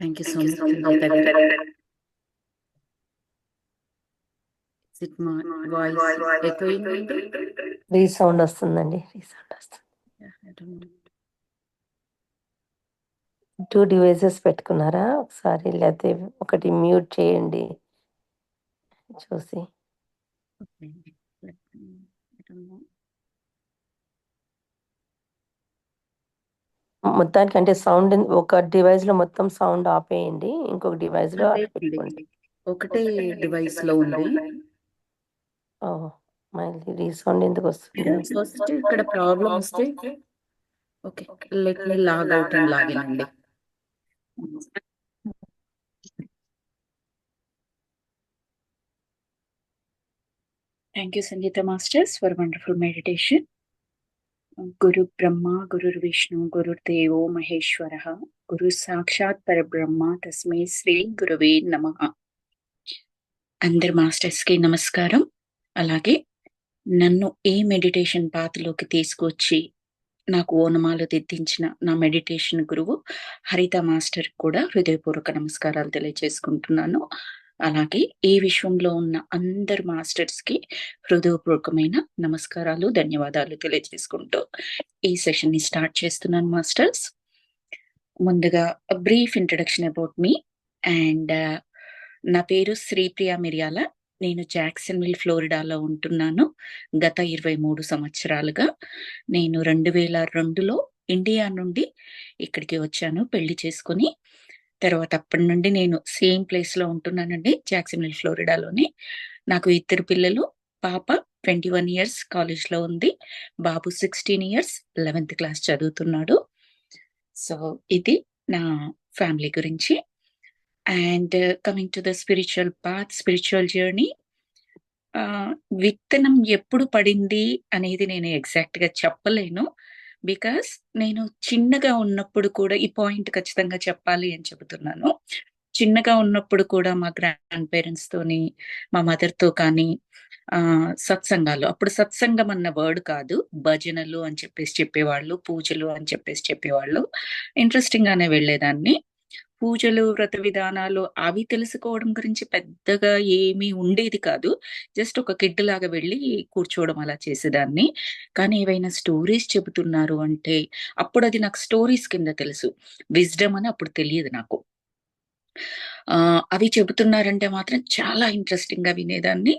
Thank you so Thank you much so much, Sangeeta Sangeeta garu. garu. It మా voice echoing అండి? Resound వస్తుందండి. Resound వస్తుంది. I don't know. 2 devices పెట్టుకున్నారా ఒకసారి? లేకపోతే ఒకటి మ్యూట్ చేయండి చూసి. Okay. Let me, I don't know. మొత్తానికంటే సౌండ్ ఒక డివైస్ లో మొత్తం సౌండ్ ఆపేయండి, ఇంకొక డివైస్ లో అటు లేదండి. పెట్టుకోండి. ఒకటే డివైస్ లో ఉంది. ఓహ్! మళ్ళీ రీసౌండ్ ఎందుకు వస్తుంది? ఫస్ట్ ఇక్కడ ప్రాబ్లం వస్తే okay, let me log out and login అండి. Thank you, Sangeeta Masters, for wonderful meditation. Guru Brahma, Guru Vishnu, Guru Devo Maheshwaraha, Guru Sakshat Parabrahma, Tasmai Sri Guruve Namaha. అందరి masters కి నమస్కారం. అలాగే నన్ను ఏ meditation పాత్రలోకి తీసుకొచ్చి నాకు ఓనమాలు దిద్దించిన నా మెడిటేషన్ గురువు హరిత మాస్టర్ కూడా హృదయపూర్వక నమస్కారాలు తెలియజేసుకుంటున్నాను. అలాగే ఈ విశ్వంలో ఉన్న అందరు మాస్టర్స్ కి హృదయపూర్వకమైన నమస్కారాలు, ధన్యవాదాలు తెలియజేసుకుంటూ ఈ సెషన్ ని స్టార్ట్ చేస్తున్నాను మాస్టర్స్. ముందుగా brief introduction about me. And నా పేరు శ్రీప్రియ మిర్యాల. నేను జాక్సన్విల్ ఫ్లోరిడాలో ఉంటున్నాను గత 23 సంవత్సరాలుగా. నేను 2002లో ఇండియా నుండి ఇక్కడికి వచ్చాను పెళ్లి చేసుకుని. తర్వాత అప్పటి నుండి నేను సేమ్ ప్లేస్ లో ఉంటున్నానండి, జాక్సన్విల్ ఫ్లోరిడాలోని. నాకు 2 పిల్లలు. పాప 21 ఇయర్స్ కాలేజ్ లో ఉంది, బాబు 16 ఇయర్స్ 11th క్లాస్ చదువుతున్నాడు. సో ఇది నా ఫ్యామిలీ గురించి. And coming to the spiritual path, spiritual journey. విత్తనం ఎప్పుడు పడింది అనేది నేను ఎగ్జాక్ట్ గా చెప్పలేను. బికాస్ నేను చిన్నగా ఉన్నప్పుడు కూడా, ఈ పాయింట్ ఖచ్చితంగా చెప్పాలి అని చెబుతున్నాను, చిన్నగా ఉన్నప్పుడు కూడా మా గ్రాండ్ పేరెంట్స్ తోని, మా మదర్ తో కానీ సత్సంగాలు, అప్పుడు సత్సంగం అన్న వర్డ్ కాదు, భజనలు అని చెప్పేసి చెప్పేవాళ్ళు, పూజలు అని చెప్పేసి చెప్పేవాళ్ళు. ఇంట్రెస్టింగ్ గానే వెళ్ళేదాన్ని. పూజలు, వ్రత విధానాలు అవి తెలుసుకోవడం గురించి పెద్దగా ఏమీ ఉండేది కాదు. జస్ట్ ఒక కిడ్ లాగా వెళ్ళి కూర్చోవడం అలా చేసేదాన్ని. కానీ ఏవైనా స్టోరీస్ చెబుతున్నారు అంటే అప్పుడు అది నాకు స్టోరీస్ కింద తెలుసు, విజ్డమ్ అని అప్పుడు తెలియదు నాకు. అవి చెబుతున్నారంటే మాత్రం చాలా ఇంట్రెస్టింగ్ గా వినేదాన్ని.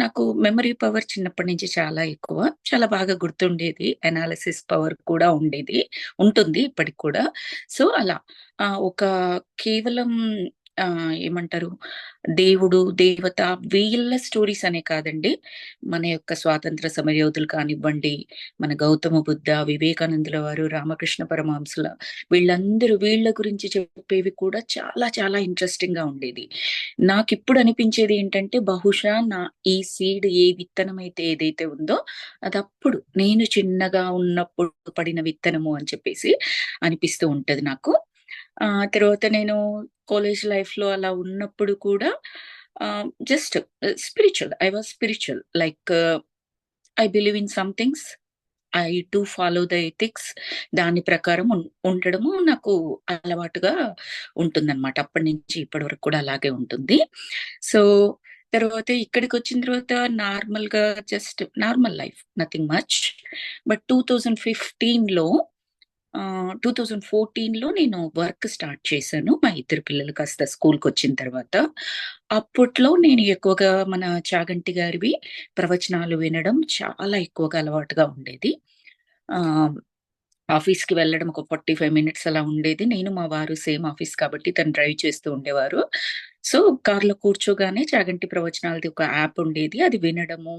నాకు మెమరీ పవర్ చిన్నప్పటి నుంచి చాలా ఎక్కువ, చాలా బాగా గుర్తుండేది. అనాలిసిస్ పవర్ కూడా ఉండేది, ఉంటుంది ఇప్పటికి కూడా. సో అలా ఒక కేవలం ఏమంటారు, దేవుడు దేవత వీళ్ళ స్టోరీస్ అనే కాదండి, మన యొక్క స్వాతంత్ర సమరయోధులు కానివ్వండి, మన గౌతమ బుద్ధ, వివేకానందుల వారు, రామకృష్ణ పరమహంసుల, వీళ్ళ గురించి చెప్పేవి కూడా చాలా చాలా ఇంట్రెస్టింగ్ గా ఉండేది. నాకు ఇప్పుడు అనిపించేది ఏంటంటే, బహుశా నా ఈ సీడ్ ఏ విత్తనం అయితే ఏదైతే ఉందో అది అప్పుడు నేను చిన్నగా ఉన్నప్పుడు పడిన విత్తనము అని చెప్పేసి అనిపిస్తూ ఉంటది నాకు. తర్వాత నేను కాలేజ్ లైఫ్ లో అలా ఉన్నప్పుడు కూడా just spiritual, I was spiritual, like I believe in some things, I to follow the ethics. దాని ప్రకారం ఉండడము నాకు అలవాటుగా ఉంటుందన్నమాట. అప్పటి నుంచి ఇప్పటి వరకు కూడా అలాగే ఉంటుంది. సో తర్వాత ఇక్కడికి వచ్చిన తర్వాత నార్మల్ గా just normal life, nothing much. But 2015లో 2014లో నేను వర్క్ స్టార్ట్ చేశాను, మా 2 పిల్లలు కాస్త స్కూల్కి వచ్చిన తర్వాత. అప్పట్లో నేను ఎక్కువగా మన చాగంటి గారివి ప్రవచనాలు వినడం చాలా ఎక్కువగా అలవాటుగా ఉండేది. ఆఫీస్కి వెళ్ళడం ఒక 45 మినిట్స్ అలా ఉండేది. నేను మా వారు సేమ్ ఆఫీస్ కాబట్టి తను డ్రైవ్ చేస్తూ ఉండేవారు. సో కార్లో కూర్చోగానే చాగంటి ప్రవచనాలది ఒక యాప్ ఉండేది, అది వినడము.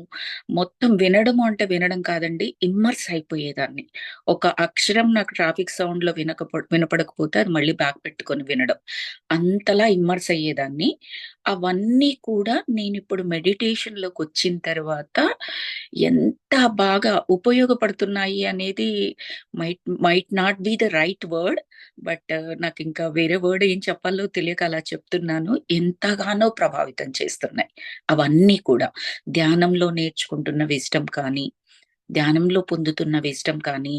మొత్తం వినడము అంటే వినడం కాదండి, ఇమ్మర్స్ అయిపోయేదాన్ని. ఒక అక్షరం నాకు ట్రాఫిక్ సౌండ్ లో వినపడకపోతే అది మళ్ళీ బ్యాక్ పెట్టుకొని వినడం, అంతలా ఇమ్మర్స్ అయ్యేదాన్ని. అవన్నీ కూడా నేను ఇప్పుడు మెడిటేషన్ లోకి వచ్చిన తర్వాత ఎంత బాగా ఉపయోగపడుతున్నాయి అనేది might not be the right word, but నాకు ఇంకా వేరే వర్డ్ ఏం చెప్పాలో తెలియక అలా చెప్తున్నాను. ఎంతగానో ప్రభావితం చేస్తున్నాయి అవన్నీ కూడా. ధ్యానంలో నేర్చుకుంటున్న విజ్డమ్ కానీ, ధ్యానంలో పొందుతున్న విజ్డమ్ కానీ,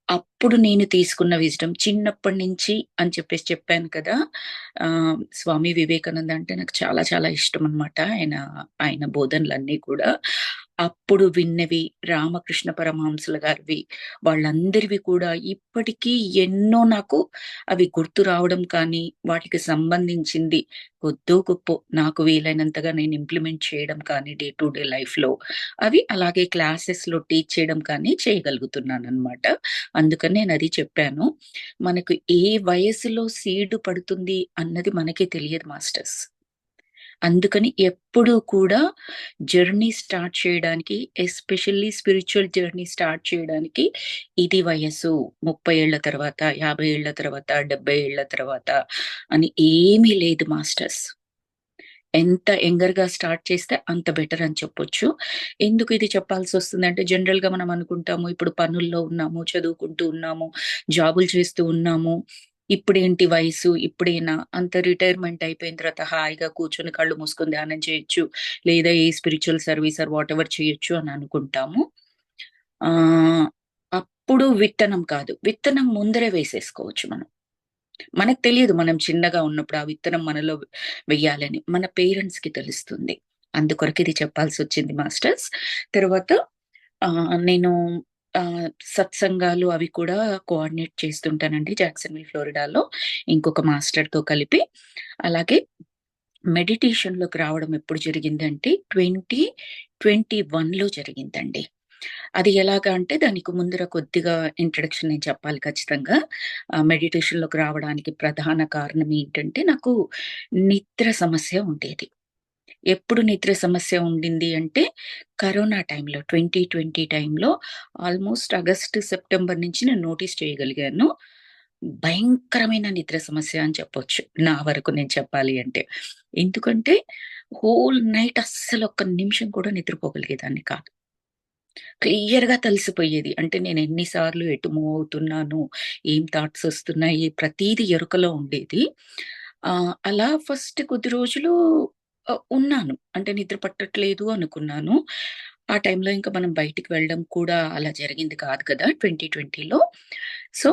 అప్పుడు నేను తీసుకున్న విజ్డమ్ చిన్నప్పటి నుంచి అని చెప్పేసి చెప్పాను కదా. స్వామి వివేకానంద అంటే నాకు చాలా చాలా ఇష్టం అనమాట. ఆయన ఆయన బోధనలన్నీ కూడా అప్పుడు విన్నవి, రామకృష్ణ పరమహంసుల గారివి, వాళ్ళందరివి కూడా ఇప్పటికీ ఎన్నో నాకు అవి గుర్తు రావడం కానీ, వాటికి సంబంధించింది కొద్దో గొప్పో నాకు వీలైనంతగా నేను ఇంప్లిమెంట్ చేయడం కానీ డే టు డే లైఫ్‌లో, అవి అలాగే క్లాసెస్‌లో టీచ్ చేయడం కానీ చేయగలుగుతున్నాననమాట. అందుకని నేనది చెప్పాను. మనకు ఏ వయసులో సీడ్ పడుతుంది అన్నది మనకే తెలియదు మాస్టర్స్. అందుకని ఎప్పుడూ కూడా జర్నీ స్టార్ట్ చేయడానికి, ఎస్పెషల్లీ స్పిరిచ్యువల్ జర్నీ స్టార్ట్ చేయడానికి ఇది వయస్సు. 30 ఏళ్ల తర్వాత, 50 ఏళ్ల తర్వాత, 70 ఏళ్ల తర్వాత అని ఏమీ లేదు మాస్టర్స్. ఎంత యంగర్‌గా స్టార్ట్ చేస్తే అంత బెటర్ అని చెప్పొచ్చు. ఎందుకు ఇది చెప్పాల్సొస్తుందంటే జనరల్‌గా మనం అనుకుంటాము, ఇప్పుడు పనుల్లో ఉన్నాము, చదువుకుంటూ ఉన్నాము, జాబులు చేస్తూ ఉన్నాము. ఇప్పుడేంటి వయసు, ఇప్పుడేనా అంత రిటైర్మెంట్ అయిపోయిన తర్వాత హాయిగా కూర్చొని కళ్ళు మూసుకొని ధ్యానం చేయొచ్చు. లేదా ఏ స్పిరిచ్యువల్ సర్వీస్ ఆర్ వాటెవర్ చేయొచ్చు అని అనుకుంటాము. ఆహ్, అప్పుడు విత్తనం కాదు. విత్తనం ముందరే వేసేసుకోవచ్చు మనం. మనకు తెలియదు మనం చిన్నగా ఉన్నప్పుడు ఆ విత్తనం మనలో వెయ్యాలని. మన పేరెంట్స్‌కి తెలుస్తుంది. అందుకొరకు ఇది చెప్పాల్సొచ్చింది మాస్టర్స్. తర్వాత నేను సత్సంగాలు అవి కూడా కోఆర్డినేట్ చేస్తుంటానండి జాక్సన్‌విల్, ఫ్లోరిడాలో ఇంకొక మాస్టర్‌తో కలిపి. అలాగే మెడిటేషన్‌లోకి రావడం ఎప్పుడు జరిగిందంటే 2021లో జరిగిందండి. అది ఎలాగా అంటే దానికి ముందర కొద్దిగా ఇంట్రడక్షన్ నేను చెప్పాలి ఖచ్చితంగా. మెడిటేషన్‌లోకి రావడానికి ప్రధాన కారణం ఏంటంటే నాకు నిద్ర సమస్య ఉండేది. ఎప్పుడు నిద్ర సమస్య ఉండింది అంటే కరోనా టైంలో 2020 టైంలో ఆల్‌మోస్ట్ ఆగస్ట్, సెప్టెంబర్ నుంచి నేను నోటీస్ చేయగలిగాను. భయంకరమైన నిద్ర సమస్య అని చెప్పొచ్చు. నా వరకు నేను చెప్పాలి అంటే. ఎందుకంటే హోల్ నైట్ అస్సలు ఒక్క నిమిషం కూడా నిద్రపోగలిగేదాన్ని కాదు. క్లియర్‌గా తెలిసిపోయేది. అంటే నేను ఎన్ని సార్లు ఎటు మూవ్ అవుతున్నాను, ఏం థాట్స్ ఒస్తున్నాయి, ప్రతీది ఎరుకలో ఉండేది. అలా ఫస్ట్ కొద్ది రోజులు ఉన్నాను. అంటే నిద్ర పట్టట్లేదు అనుకున్నాను. ఆ టైంలో ఇంక మనం బయటికి వెళ్ళడం కూడా అలా జరిగింది కాదు కదా! 2020లో. సో,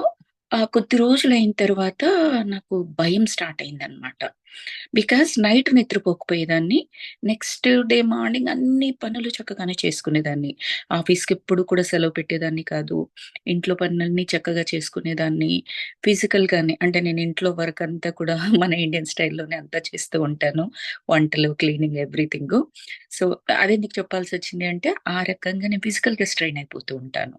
కొద్ది రోజులయిన తర్వాత నాకు భయం స్టార్ట్ అయిందనమాట. బికాజ్ నైట్ నిద్రపోకపోయేదాన్ని. నెక్స్ట్ డే మార్నింగ్ అన్ని పనులు చక్కగానే చేసుకునేదాన్ని. ఆఫీస్‌కెప్పుడు కూడా సెలవు పెట్టేదాన్ని కాదు. ఇంట్లో పనులన్నీ చక్కగా చేసుకునేదాన్ని. ఫిజికల్‌గానే అంటే నేను ఇంట్లో వర్క్ అంతా కూడా మన ఇండియన్ స్టైల్‌లోనే అంతా చేస్తూ ఉంటాను. వంటలు, క్లీనింగ్ ఎవ్రీథింగు. సో, అదెందుకు చెప్పాల్సొచ్చింది అంటే, ఆ రకంగా నేను ఫిజికల్‌గా స్ట్రెయిన్ అయిపోతూ ఉంటాను.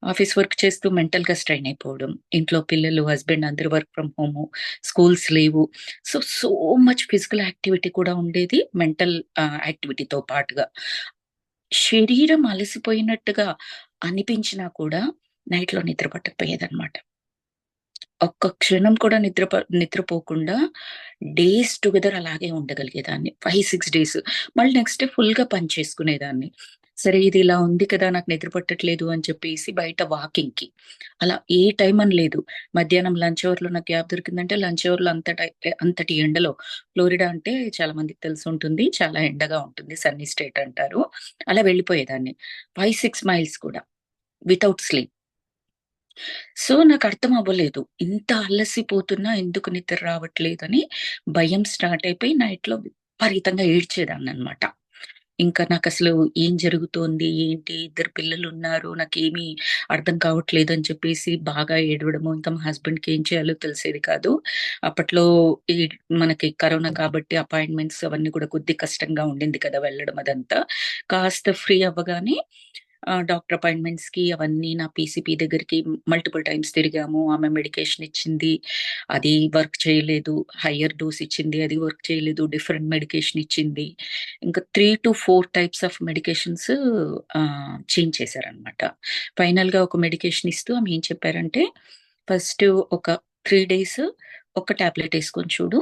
ఆఫీస్ వర్క్ చేస్తూ మెంటల్‌గా స్ట్రెయిన్ అయిపోవడం. ఇంట్లో పిల్లలు, హస్బెండ్ అందరూ work from home, schools leave. So much physical activity కూడా ఉండేది. మెంటల్ యాక్టివిటీతో పాటుగా. శరీరం అలసిపోయినట్టుగా అనిపించినా కూడా నైట్‌లో నిద్ర పట్టకపోయేదనమాట. ఒక్క క్షణం కూడా నిద్రపోకుండా డేస్ టుగెదర్ అలాగే ఉండగలిగేదాన్ని. 5, 6 డేస్. మళ్ళీ నెక్స్ట్ డే ఫుల్‌గా పని చేసుకునేదాన్ని. సరే ఇది ఇలా ఉంది కదా! నాకు నిద్ర పట్టట్లేదు అని చెప్పేసి బయట వాకింగ్‌కి. అలా ఏ టైమ్ అని లేదు. మధ్యాహ్నం లంచ్ అవర్‌లో నాకు గ్యాప్ దొరికిందంటే లంచ్ అవర్‌లో అంతటి ఎండలో ఫ్లోరిడా అంటే చాలా మందికి తెలిసుంటుంది. చాలా ఎండగా ఉంటుంది. సన్నీ స్టేట్ అంటారు. అలా వెళ్ళిపోయేదాన్ని. 5, 6 మైల్స్ కూడా వితౌట్ స్లీప్. సో, నాకర్థం అవ్వలేదు. ఇంత అలసిపోతున్నా ఎందుకు నిద్ర రావట్లేదని భయం స్టార్ట్ అయిపోయి నైట్‌లో విపరీతంగా ఏడ్చేదాన్ననమాట. ఇంకా నాకసలు ఏం జరుగుతోంది? ఏంటి? ఇద్దరు పిల్లలున్నారు. నాకేమీ అర్థం కావట్లేదు అని చెప్పేసి బాగా ఏడవడము. ఇంకా మా హస్బెండ్‌కి ఏం చేయాలో తెలిసేది కాదు. అప్పట్లో ఈ మనకి కరోనా కాబట్టి అపాయింట్‌మెంట్స్ అవన్నీ కూడా కొద్దిగా కష్టంగా ఉండింది కదా! వెళ్ళడం అదంతా. కాస్త ఫ్రీ అవ్వగానే డాక్టర్ అపాయింట్‌మెంట్స్‌కి అవన్నీ నా పీసీపీ దగ్గరికి మల్టిపుల్ టైమ్స్ తిరిగాము. ఆమె మెడికేషన్ ఇచ్చింది. అది వర్క్ చేయలేదు. హైయర్ డోస్ ఇచ్చింది. అది వర్క్ చేయలేదు. డిఫరెంట్ మెడికేషన్ ఇచ్చింది. ఇంకా 3-4 టైప్స్ ఆఫ్ మెడికేషన్స్ చేంజ్ చేశారనమాట. ఫైనల్‌గా ఒక మెడికేషన్ ఇస్తూ ఆమె ఏం చెప్పారంటే, "ఫస్ట్ ఒక 3 డేస్ ఒక టాబ్లెట్ యేసుకొని చూడు.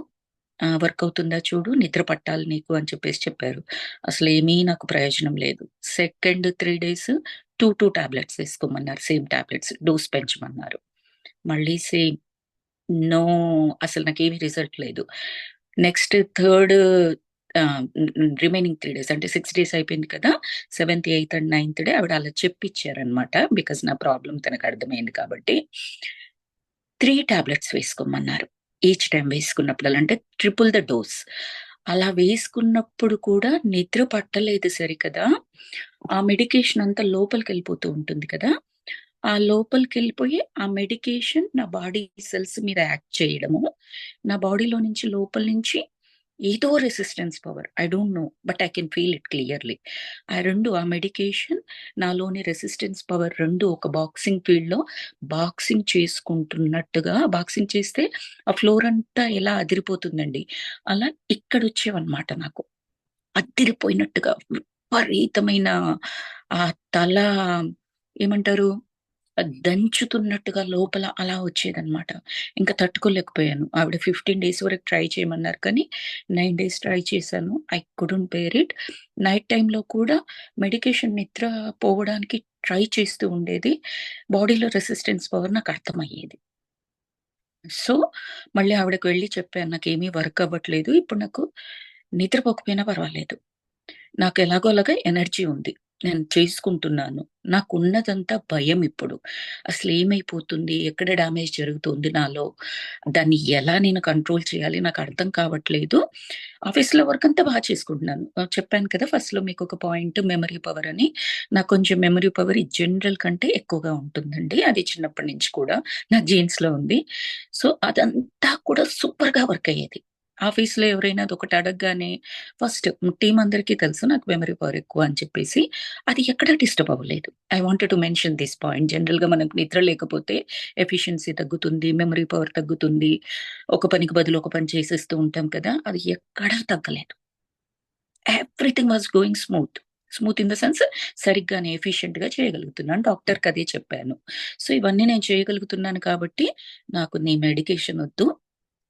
వర్క్ అవుతుందా చూడు. నిద్ర పట్టాలి నీకు" అని చెప్పేసి చెప్పారు. అసలేమీ నాకు ప్రయోజనం లేదు. సెకండ్ 3 డేస్ 2 టాబ్లెట్స్ యేసుకోమన్నారు. సేమ్ టాబ్లెట్స్ డోస్ పెంచమన్నారు. మళ్ళీ సేమ్. నో, అసలు నాకేమి రిజల్ట్ లేదు. నెక్స్ట్ థర్డ్ రిమైనింగ్ 3 డేస్ అంటే 6 డేస్ అయిపోయింది కదా, 7th, 8th and 9th day ఆవిడ అలా చెప్పించారనమాట. బికాజ్ నా ప్రాబ్లం తనకు అర్థమైంది కాబట్టి 3 టాబ్లెట్స్ వేసుకోమన్నారు. ఈచ్ టైం వేసుకున్నప్పుడల్లా అంటే ట్రిపుల్ ద డోస్. అలా వేసుకున్నప్పుడు కూడా నిద్ర పట్టలేదు సరికదా. ఆ మెడికేషన్ అంతా లోపలికెళ్ళిపోతూ ఉంటుంది కదా. ఆ లోపలికెళ్ళిపోయి ఆ మెడికేషన్ నా బాడీ సెల్స్ మీద యాక్ట్ చేయడము, నా బాడీలో నుంచి లోపల నుంచి ఏదో resistance power I don't no but I can feel it clearly. ఆ మెడికేషన్ నాలోని రెసిస్టెన్స్ పవర్ 2 ఒక బాక్సింగ్ ఫీల్డ్ లో బాక్సింగ్ చేసుకుంటున్నట్టుగా, బాక్సింగ్ చేస్తే ఆ ఫ్లోర్ అంతా ఎలా అదిరిపోతుందండి, అలా ఇక్కడ వచ్చేవన్నమాట నాకు అద్దిరిపోయినట్టుగా విపరీతమైన ఆ తల ఏమంటారు దంచుతున్నట్టుగా లోపల అలా వచ్చేదన్నమాట. ఇంకా తట్టుకోలేకపోయాను. ఆవిడ 15 డేస్ వరకు ట్రై చేయమన్నారు కానీ 9 డేస్ ట్రై చేశాను. I couldn't bear it. Night టైమ్‌లో కూడా మెడికేషన్ నిద్ర పోవడానికి ట్రై చేస్తూ ఉండేది. బాడీలో రెసిస్టెన్స్ పవర్ నాకు అర్థమయ్యేది. సో, మళ్ళీ ఆవిడకి వెళ్లి చెప్పాను. నాకేమీ వర్క్ అవ్వట్లేదు. ఇప్పుడు నాకు నిద్రపోకపోయినా పర్వాలేదు. నాకు ఎలాగోలాగా ఎనర్జీ ఉంది. నేను చేసుకుంటున్నాను. నాకున్నదంతా భయం ఇప్పుడు. అసలేమైపోతుంది? ఎక్కడ డ్యామేజ్ జరుగుతుంది నాలో? దాన్ని ఎలా నేను కంట్రోల్ చేయాలి? నాకు అర్థం కావట్లేదు. ఆఫీస్‌లో వర్క్ అంతా చేసుకుంటున్నాను. చెప్పాను కదా ఫస్ట్‌లో మీకొక పాయింట్ మెమరీ పవర్ అని. నాకు కొంచెం మెమరీ పవర్ ఈ జనరల్ కంటే ఎక్కువగా ఉంటుందండి. అది చిన్నప్పటి నుంచి కూడా నా జీన్స్‌లో ఉంది. సో, అదంతా కూడా సూపర్‌గా వర్క్ అయ్యేది. ఆఫీస్‌లో ఎవరైనా అదొకటి అడగగానే ఫస్ట్ టీమ్ అందరికీ తెలుసు నాకు మెమరీ పవర్ ఎక్కువ అని చెప్పేసి. అది ఎక్కడ డిస్టర్బ్ అవ్వలేదు. I wanted to mention this point. జనరల్‌గా మనకు నిద్ర లేకపోతే ఎఫిషియన్సీ తగ్గుతుంది, మెమరీ పవర్ తగ్గుతుంది. ఒక పనికి బదులు ఒక పని చేసేస్తూ ఉంటాం కదా. అది ఎక్కడా తగ్గలేదు. Everything was going smooth. Smooth in the sense సరిగ్గానే ఎఫిషియెంట్‌గా చేయగలుగుతున్నాను. డాక్టర్‌కి అదే చెప్పాను. సో, ఇవన్నీ నేను చేయగలుగుతున్నాను కాబట్టి నాకు నీ మెడికేషన్ వద్దు.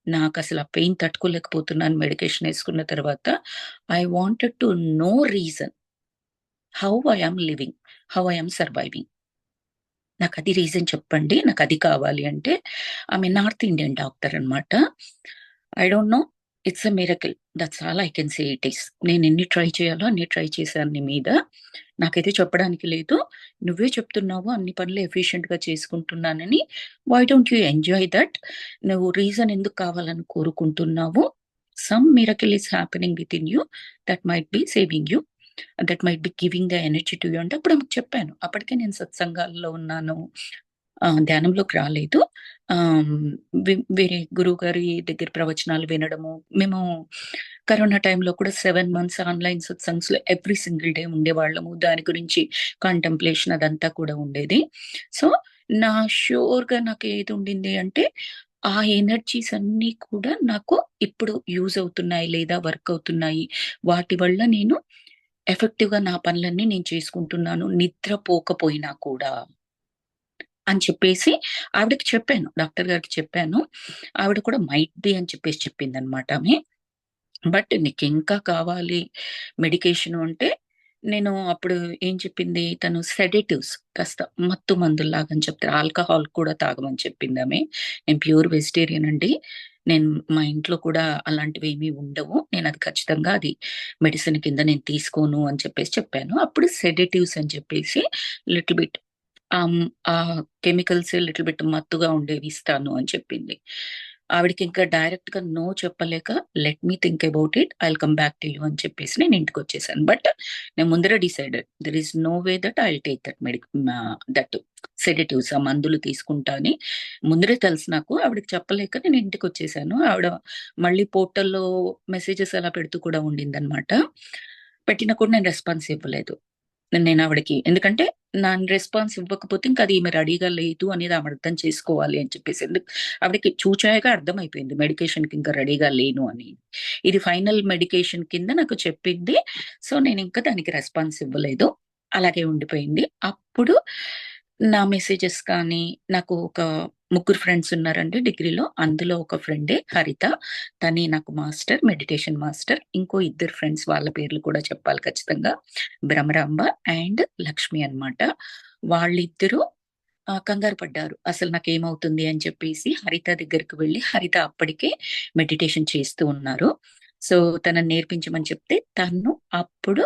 నాకసల ఆ పెయిన్ తట్టుకోలేకపోతున్నాను మెడికేషన్ యేసుకున్న తర్వాత. I wanted to know reason how I am living, how I am surviving. నాకది రీజన్ చెప్పండి. నాకది కావాలి అంటే ఆమె నార్త్ ఇండియన్ డాక్టర్ అన్నమాట. I don't know. It's a miracle. That's all I can say it is. నేనెన్ని ట్రై చేయాలో అన్ని ట్రై చేశాను నీ మీద. నాకైతే చెప్పడానికి లేదు. నువ్వే చెప్తున్నావు అన్ని పనులు ఎఫిషియెంట్‌గా చేసుకుంటున్నానని. Why don't you enjoy that? నువ్వు రీజన్ ఎందుకు కావాలని కోరుకుంటున్నావు? Some miracle is happening within you that might be saving you. That might be giving the energy to you అంటే అప్పుడు ఆమెకు చెప్పాను. అప్పటికే నేను సత్సంగాల్లో ఉన్నాను. ధ్యానంలోకి రాలేదు. ఆహ్, వేరే గురువుగారి దగ్గర ప్రవచనాలు వినడము. మేము కరోనా టైంలో కూడా 7 మంత్స్ ఆన్‌లైన్ సత్సంగ్స్‌లో ఎవ్రీ సింగిల్ డే ఉండేవాళ్ళము. దాని గురించి కంటెంప్లేషన్ అదంతా కూడా ఉండేది. సో, నా ష్యూర్‌గా నాకేదుండింది అంటే, ఆ ఎనర్జీస్ అన్నీ కూడా నాకు ఇప్పుడు యూజ్ అవుతున్నాయి లేదా వర్క్ అవుతున్నాయి. వాటి వల్ల నేను ఎఫెక్టివ్‌గా నా పనులన్నీ నేను చేసుకుంటున్నాను. నిద్రపోకపోయినా కూడా. అని చెప్పేసి ఆవిడకి చెప్పాను. డాక్టర్ గారికి చెప్పాను. ఆవిడ కూడా మైట్ బి అని చెప్పేసి చెప్పిందనమాట ఆమె. బట్ నీకింకా కావాలి మెడికేషను అంటే, నేను అప్పుడు ఏం చెప్పింది తను సెడేటివ్స్ కాస్త మత్తు మందుల్లాగా అని చెప్తారు. ఆల్కహాల్ కూడా తాగమని చెప్పిందామె. నేను ప్యూర్ వెజిటేరియన్ అండి. నేను మా ఇంట్లో కూడా అలాంటివేమీ ఉండవు. నేనది ఖచ్చితంగా అది మెడిసిన్ కింద నేను తీసుకోను అని చెప్పేసి చెప్పాను. అప్పుడు సెడేటివ్స్ అని చెప్పేసి లిటిల్ బిట్ ఆ కెమికల్స్ లిటిల్ బిట్ మత్తుగా ఉండేవి ఇస్తాను అని చెప్పింది. ఆవిడకింకా డైరెక్ట్‌గా నో చెప్పలేక let me think about it. I'll come back to you అని చెప్పేసి నేను ఇంటికొచ్చేసాను. బట్ నేను ముందరే decided there is no way that I will take that sedatives ఆ మందులు తీసుకుంటా అని ముందరే తెలుసు నాకు. ఆవిడకి చెప్పలేక నేను ఇంటికొచ్చేసాను. ఆవిడ మళ్ళీ పోర్టల్‌లో మెసేజెస్ అలా పెడుతూ కూడా ఉండిందనమాట. పెట్టినా కూడా నేను రెస్పాన్స్ ఇవ్వలేదు. నేనావిడకి ఎందుకంటే, నా రెస్పాన్స్ ఇవ్వకపోతే ఇంక అది ఈమె రెడీగా లేదు అనేది ఆమె అర్థం చేసుకోవాలి అని చెప్పేసి. ఆవిడకి చూచాయగా అర్థమైపోయింది మెడికేషన్‌కి ఇంకా రెడీగా లేను అని. ఇది ఫైనల్ మెడికేషన్ కింద నాకు చెప్పింది. సో, నేనింక దానికి రెస్పాన్స్ ఇవ్వలేదు. అలాగే ఉండిపోయింది. అప్పుడు నా మెసేజెస్ కానీ, నాకు ఒక ముగ్గురు ఫ్రెండ్స్ ఉన్నారండి డిగ్రీలో. అందులో ఒక ఫ్రెండే హరిత. తనే నాకు మాస్టర్, మెడిటేషన్ మాస్టర్. ఇంకో ఇద్దరు ఫ్రెండ్స్ వాళ్ళ పేర్లు కూడా చెప్పాలి ఖచ్చితంగా. భ్రమరాంబ అండ్ లక్ష్మి అన్నమాట. వాళ్ళిద్దరూ కంగారు పడ్డారు. అసలు నాకేమవుతుంది అని చెప్పేసి హరిత దగ్గరికి వెళ్లి హరిత అప్పటికే మెడిటేషన్ చేస్తూ ఉన్నారు. సో తనని నేర్పించమని చెప్తే తను అప్పుడు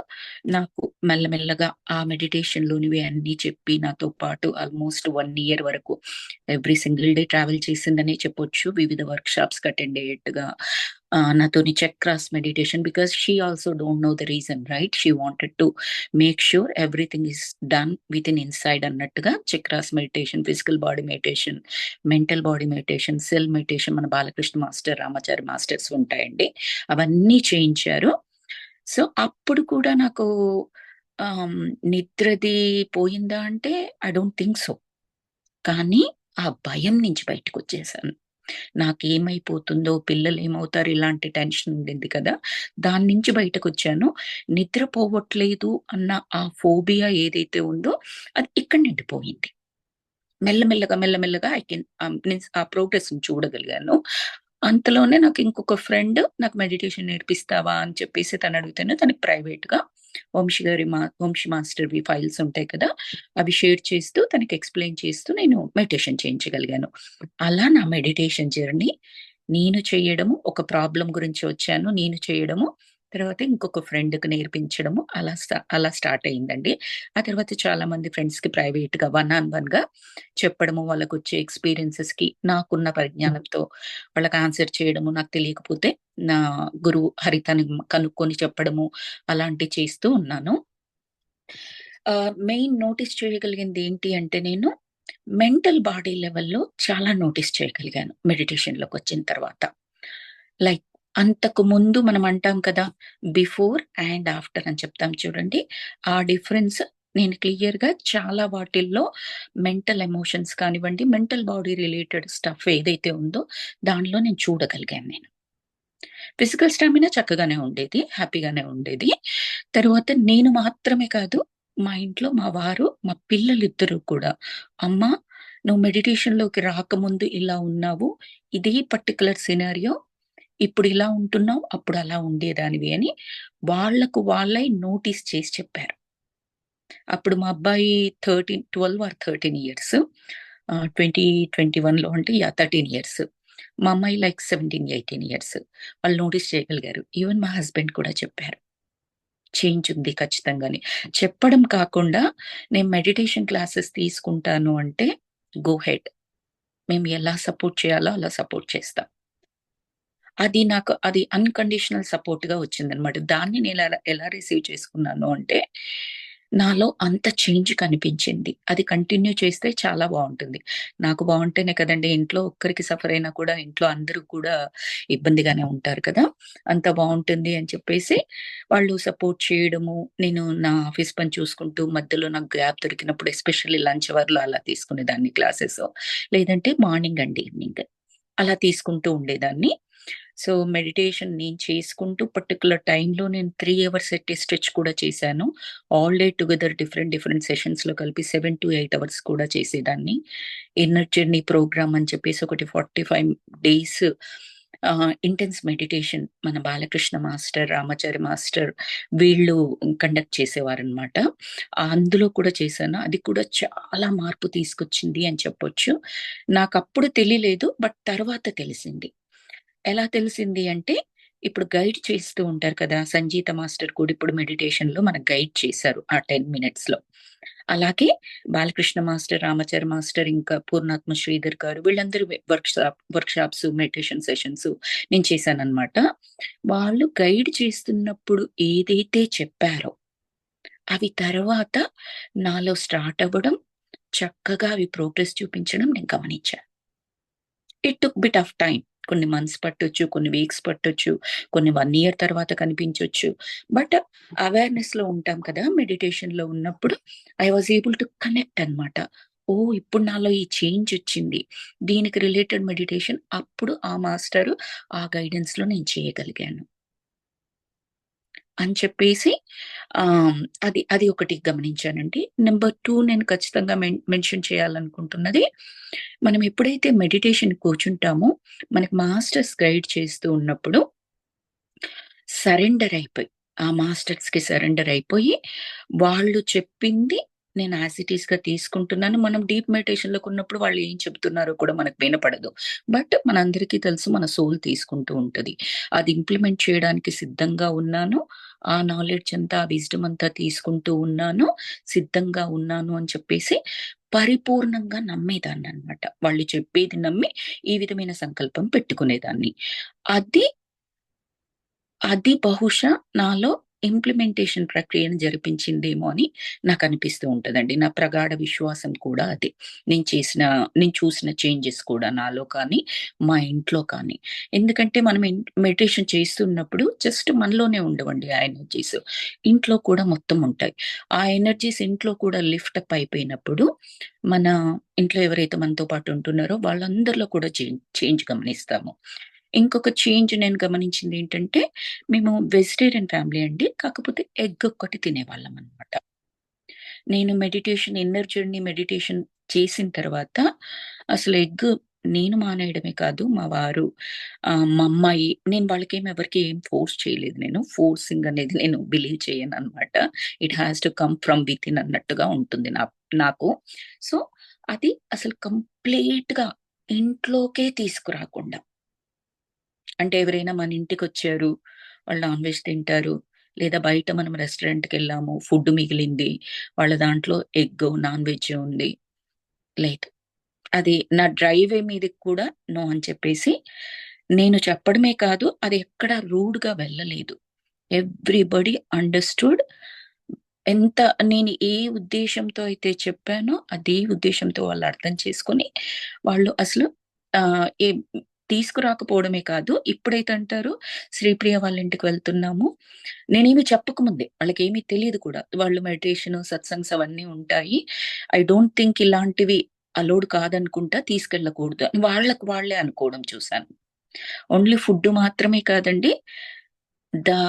నాకు మెల్లమెల్లగా ఆ మెడిటేషన్ లోనివి అన్ని చెప్పి నాతో పాటు ఆల్మోస్ట్ 1 year వరకు ఎవ్రీ సింగిల్ డే ట్రావెల్ చేసిందనే చెప్పొచ్చు. వివిధ వర్క్ షాప్స్ అటెండ్ అయ్యేట్టుగా నాతోని chakras meditation, because she also don't know the reason, right? She wanted to make sure everything is done with in inside అన్నట్టుగా chakras meditation, physical body meditation, mental body meditation, cell meditation, మన Balakrishna master, Ramachari masters ఉంటాయండి, అవన్నీ చేయించారు. So అప్పుడు కూడా నాకు నిద్రది పోయిందా అంటే ఐ డోంట్ థింక్ సో. కానీ ఆ భయం నుంచి బయటకు వచ్చేసాను. నాకేమైపోతుందో, పిల్లలు ఏమవుతారు, ఇలాంటి టెన్షన్ ఉండింది కదా, దాని నుంచి బయటకు వచ్చాను. నిద్రపోవట్లేదు అన్న ఆ ఫోబియా ఏదైతే ఉందో అది ఇక్కడ నుండి పోయింది. మెల్లమెల్లగా మెల్లమెల్లగా ఐ కెన్ మీన్స్ ఆ ప్రోగ్రెస్ చూడగలిగాను. అంతలోనే నాకు ఇంకొక ఫ్రెండ్ నాకు మెడిటేషన్ నేర్పిస్తావా అని చెప్పేసి తను అడిగితేనే తనకి ప్రైవేట్ గా వంశీ మాస్టర్వి ఫైల్స్ ఉంటాయి కదా, అవి షేర్ చేస్తూ తనకి ఎక్స్ప్లెయిన్ చేస్తూ నేను మెడిటేషన్ చేయించగలిగాను. అలా నా మెడిటేషన్ జర్నీ నేను చేయడము, ఒక ప్రాబ్లం గురించి వచ్చాను నేను చేయడము, తర్వాత ఇంకొక ఫ్రెండ్కి నేర్పించడము, అలా స్టార్ట్ అయిందండి. ఆ తర్వాత చాలా మంది ఫ్రెండ్స్కి ప్రైవేట్గా 1-on-1గా చెప్పడము, వాళ్ళకు వచ్చే ఎక్స్పీరియన్సెస్కి నాకున్న పరిజ్ఞానంతో వాళ్ళకి ఆన్సర్ చేయడము, నాకు తెలియకపోతే నా గురువు హరితని కనుక్కొని చెప్పడము, అలాంటివి చేస్తూ ఉన్నాను. మెయిన్ నోటీస్ చేయగలిగింది ఏంటి అంటే నేను మెంటల్ బాడీ లెవెల్‌లో చాలా నోటీస్ చేయగలిగాను మెడిటేషన్‌లోకి వచ్చిన తర్వాత. లైక్ అంతకు ముందు మనం అంటాం కదా, బిఫోర్ అండ్ ఆఫ్టర్ అని చెప్తాం చూడండి. ఆ డిఫరెన్స్ నేను క్లియర్‌గా చాలా వాటిల్లో మెంటల్ ఎమోషన్స్ కానివ్వండి, మెంటల్ బాడీ రిలేటెడ్ స్టఫ్ ఏదైతే ఉందో దానిలో నేను చూడగలిగాను నేను. ఫిజికల్ స్టామినా చక్కగానే ఉండేది, హ్యాపీగానే ఉండేది. తరువాత నేను మాత్రమే కాదు, మా ఇంట్లో మా వారు, మా పిల్లలిద్దరూ కూడా, "అమ్మా! నువ్వు మెడిటేషన్‌లోకి రాకముందు ఇలా ఉన్నావు. ఇదే పర్టిక్యులర్ సినారియో ఇప్పుడు ఇలా ఉంటున్నావు, అప్పుడు అలా ఉండేదానివి" అని వాళ్ళకు వాళ్ళై నోటీస్ చేసి చెప్పారు. అప్పుడు మా అబ్బాయి 12 ఆర్ 13 ఇయర్స్. 2021లో అంటే 13 ఇయర్స్. మా అమ్మాయి లైక్ 17, 18 ఇయర్స్. వాళ్ళు నోటీస్ చేయగలిగారు. ఈవెన్ మా హస్బెండ్ కూడా చెప్పారు, చేంజ్ ఉంది ఖచ్చితంగాని. చెప్పడం కాకుండా నేను మెడిటేషన్ క్లాసెస్ తీసుకుంటాను అంటే, గో హెడ్. మేము ఎలా సపోర్ట్ చేయాలో అలా సపోర్ట్ చేస్తాం. అది నాకు అది అన్‌కండిషనల్ సపోర్ట్‌గా వచ్చిందనమాట. దాన్ని నేను ఎలా రిసీవ్ చేసుకున్నాను అంటే, నాలో అంత చేంజ్ కనిపించింది. అది కంటిన్యూ చేస్తే చాలా బావుంటుంది. నాకు బావుంటేనే కదండీ, ఇంట్లో ఒక్కరికి సఫర్ అయినా కూడా ఇంట్లో అందరూ కూడా ఇబ్బందిగానే ఉంటారు కదా! అంత బావుంటుంది అని చెప్పేసి వాళ్ళు సపోర్ట్ చేయడము, నేను నా ఆఫీస్ పని చూసుకుంటూ మధ్యలో నాకు గ్యాప్ దొరికినప్పుడు ఎస్పెషల్లీ లంచ్ అవర్‌లో అలా తీసుకునేదాన్ని క్లాసెస్. లేదంటే మార్నింగ్ అండ్ ఈవినింగ్ అలా తీసుకుంటూ ఉండేదాన్ని. సో, మెడిటేషన్ నేను చేసుకుంటూ పర్టిక్యులర్ టైమ్‌లో నేను 3 అవర్స్ సెట్ స్ట్రెచ్ కూడా చేశాను. ఆల్ డే టుగెదర్ డిఫరెంట్ సెషన్స్‌లో కలిపి 7-8 అవర్స్ కూడా చేసేదాన్ని. ఇన్నర్ జర్నీ ప్రోగ్రామ్ అని చెప్పేసి ఒకటి 45 డేస్ ఇంటెన్స్ మెడిటేషన్ మన బాలకృష్ణ మాస్టర్, రామాచారి మాస్టర్ వీళ్ళు కండక్ట్ చేసేవారనమాట. అందులో కూడా చేశాను. అది కూడా చాలా మార్పు తీసుకొచ్చింది అని చెప్పొచ్చు. నాకప్పుడు తెలియలేదు. బట్ తర్వాత తెలిసింది. ఎలా తెలిసింది అంటే, ఇప్పుడు గైడ్ చేస్తూ ఉంటారు కదా, సంగీత మాస్టర్ కూడా ఇప్పుడు మెడిటేషన్‌లో మనకు గైడ్ చేశారు ఆ 10 మినిట్స్‌లో. అలాగే బాలకృష్ణ మాస్టర్, రామాచారి మాస్టర్, ఇంకా పూర్ణాత్మ శ్రీధర్ గారు వీళ్ళందరూ వర్క్‌షాప్స్, మెడిటేషన్ సెషన్స్ నేను చేశాననమాట. వాళ్ళు గైడ్ చేస్తున్నప్పుడు ఏదైతే చెప్పారో, అవి తర్వాత నాలో స్టార్ట్ అవ్వడం, చక్కగా అవి ప్రోగ్రెస్ చూపించడం నేను గమనించా. It took bit of time. కొన్ని మంత్స్ పట్టొచ్చు, కొన్ని వీక్స్ పట్టొచ్చు, కొన్ని 1 ఇయర్ తర్వాత కనిపించొచ్చు. బట్ అవేర్‌నెస్‌లో ఉంటాం కదా, మెడిటేషన్‌లో ఉన్నప్పుడు I was able to connect అనమాట. ఓహ్! ఇప్పుడు నాలో ఈ చేంజ్ వచ్చింది. దీనికి రిలేటెడ్ మెడిటేషన్ అప్పుడు ఆ మాస్టరు ఆ గైడెన్స్‌లో నేను చేయగలిగాను అని చెప్పేసి అది అది ఒకటి గమనించానండి. నంబర్ 2 నేను ఖచ్చితంగా మెన్షన్ చేయాలనుకుంటున్నది, మనం ఎప్పుడైతే మెడిటేషన్ కూర్చుంటామో, మనకి మాస్టర్స్ గైడ్ చేస్తూ ఉన్నప్పుడు సరెండర్ అయిపోయి, ఆ మాస్టర్స్‌కి సరెండర్ అయిపోయి, వాళ్ళు చెప్పింది నేను యాజ్ ఇట్ ఈస్‌గా తీసుకుంటున్నాను. మనం డీప్ మెడిటేషన్‌లోకి ఉన్నప్పుడు వాళ్ళు ఏం చెప్తున్నారో కూడా మనకు వినపడదు. బట్ మనందరికీ తెలుసు మన సోల్ తీసుకుంటూ ఉంటది. అది ఇంప్లిమెంట్ చేయడానికి సిద్ధంగా ఉన్నాను. ఆ నాలెడ్జ్ అంతా, ఆ విజ్డమ్ అంతా తీసుకుంటూ ఉన్నాను. సిద్ధంగా ఉన్నాను అని చెప్పేసి పరిపూర్ణంగా నమ్మేదాన్ననమాట. వాళ్ళు చెప్పేది నమ్మి ఈ విధమైన సంకల్పం పెట్టుకునేదాన్ని. అది అది బహుశా నాలో ఇంప్లిమెంటేషన్ ప్రక్రియను జరిపించిందేమో అని నాకనిపిస్తూ ఉంటదండి. నా ప్రగాఢ విశ్వాసం కూడా అదే. నేను చూసిన చేంజెస్ కూడా నాలో కానీ, మా ఇంట్లో కానీ. ఎందుకంటే మనం మెడిటేషన్ చేస్తున్నప్పుడు జస్ట్ మనలోనే ఉండవండి ఆ ఎనర్జీస్. ఇంట్లో కూడా మొత్తం ఉంటాయి. ఆ ఎనర్జీస్ ఇంట్లో కూడా లిఫ్ట్ అప్ అయిపోయినప్పుడు, మన ఇంట్లో ఎవరైతే మనతో పాటు ఉంటున్నారో వాళ్ళందరిలో కూడా చేంజ్ గమనిస్తాము. ఇంకొక చేంజ్ నేను గమనించిందేంటంటే, మేము వెజిటేరియన్ ఫ్యామిలీ అండి. కాకపోతే ఎగ్ ఒక్కటి తినేవాళ్ళమనమాట. నేను ఇన్నర్ జర్నీ మెడిటేషన్ చేసిన తర్వాత అసలు ఎగ్ నేను మానేయడమే కాదు, మా వారు, మా అమ్మాయి, నేను ఎవరికీ ఏం ఫోర్స్ చేయలేదు నేను. ఫోర్సింగ్ అనేది నేను బిలీవ్ చేయననమాట. It has to come from within అన్నట్టుగా ఉంటుంది నాకు. సో, అది అసలు కంప్లీట్‌గా ఇంట్లోకే తీసుకురాకుండా, అంటే ఎవరైనా మన ఇంటికొచ్చారు, వాళ్ళు నాన్ వెజ్ తింటారు. లేదా బయట మనం రెస్టారెంట్‌కెళ్ళాము, ఫుడ్ మిగిలింది. వాళ్ళ దాంట్లో ఎగ్, నాన్ వెజ్ ఉంది. లేదు. అది నా డ్రైవే మీదకి కూడా నో అని చెప్పేసి, నేను చెప్పడమే కాదు, అది ఎక్కడ రూడ్‌గా వెళ్ళలేదు. Everybody understood. ఎంత నేను ఏ ఉద్దేశ్యంతో అయితే చెప్పానో, అదే ఉద్దేశ్యంతో వాళ్ళు అర్థం చేసుకొని, వాళ్ళు అసలు ఏం తీసుకురాకపోవడమే కాదు, ఇప్పుడైతే అంటారు, "శ్రీప్రియ వాళ్ళ ఇంటికి వెళ్తున్నాము." నేనేమి చెప్పకముందే, వాళ్ళకేమి తెలీదు కూడా. వాళ్ళు మెడిటేషన్, సత్సంగ్స్ అవన్నీ ఉంటాయి. ఐ డోంట్ థింక్ ఇలాంటివి అలౌడ్ కాదనుకుంటా, తీసుకెళ్ళకూడదు అని వాళ్ళకి వాళ్ళే అనుకోవడం చూసాను. ఓన్లీ ఫుడ్ మాత్రమే కాదండి. దా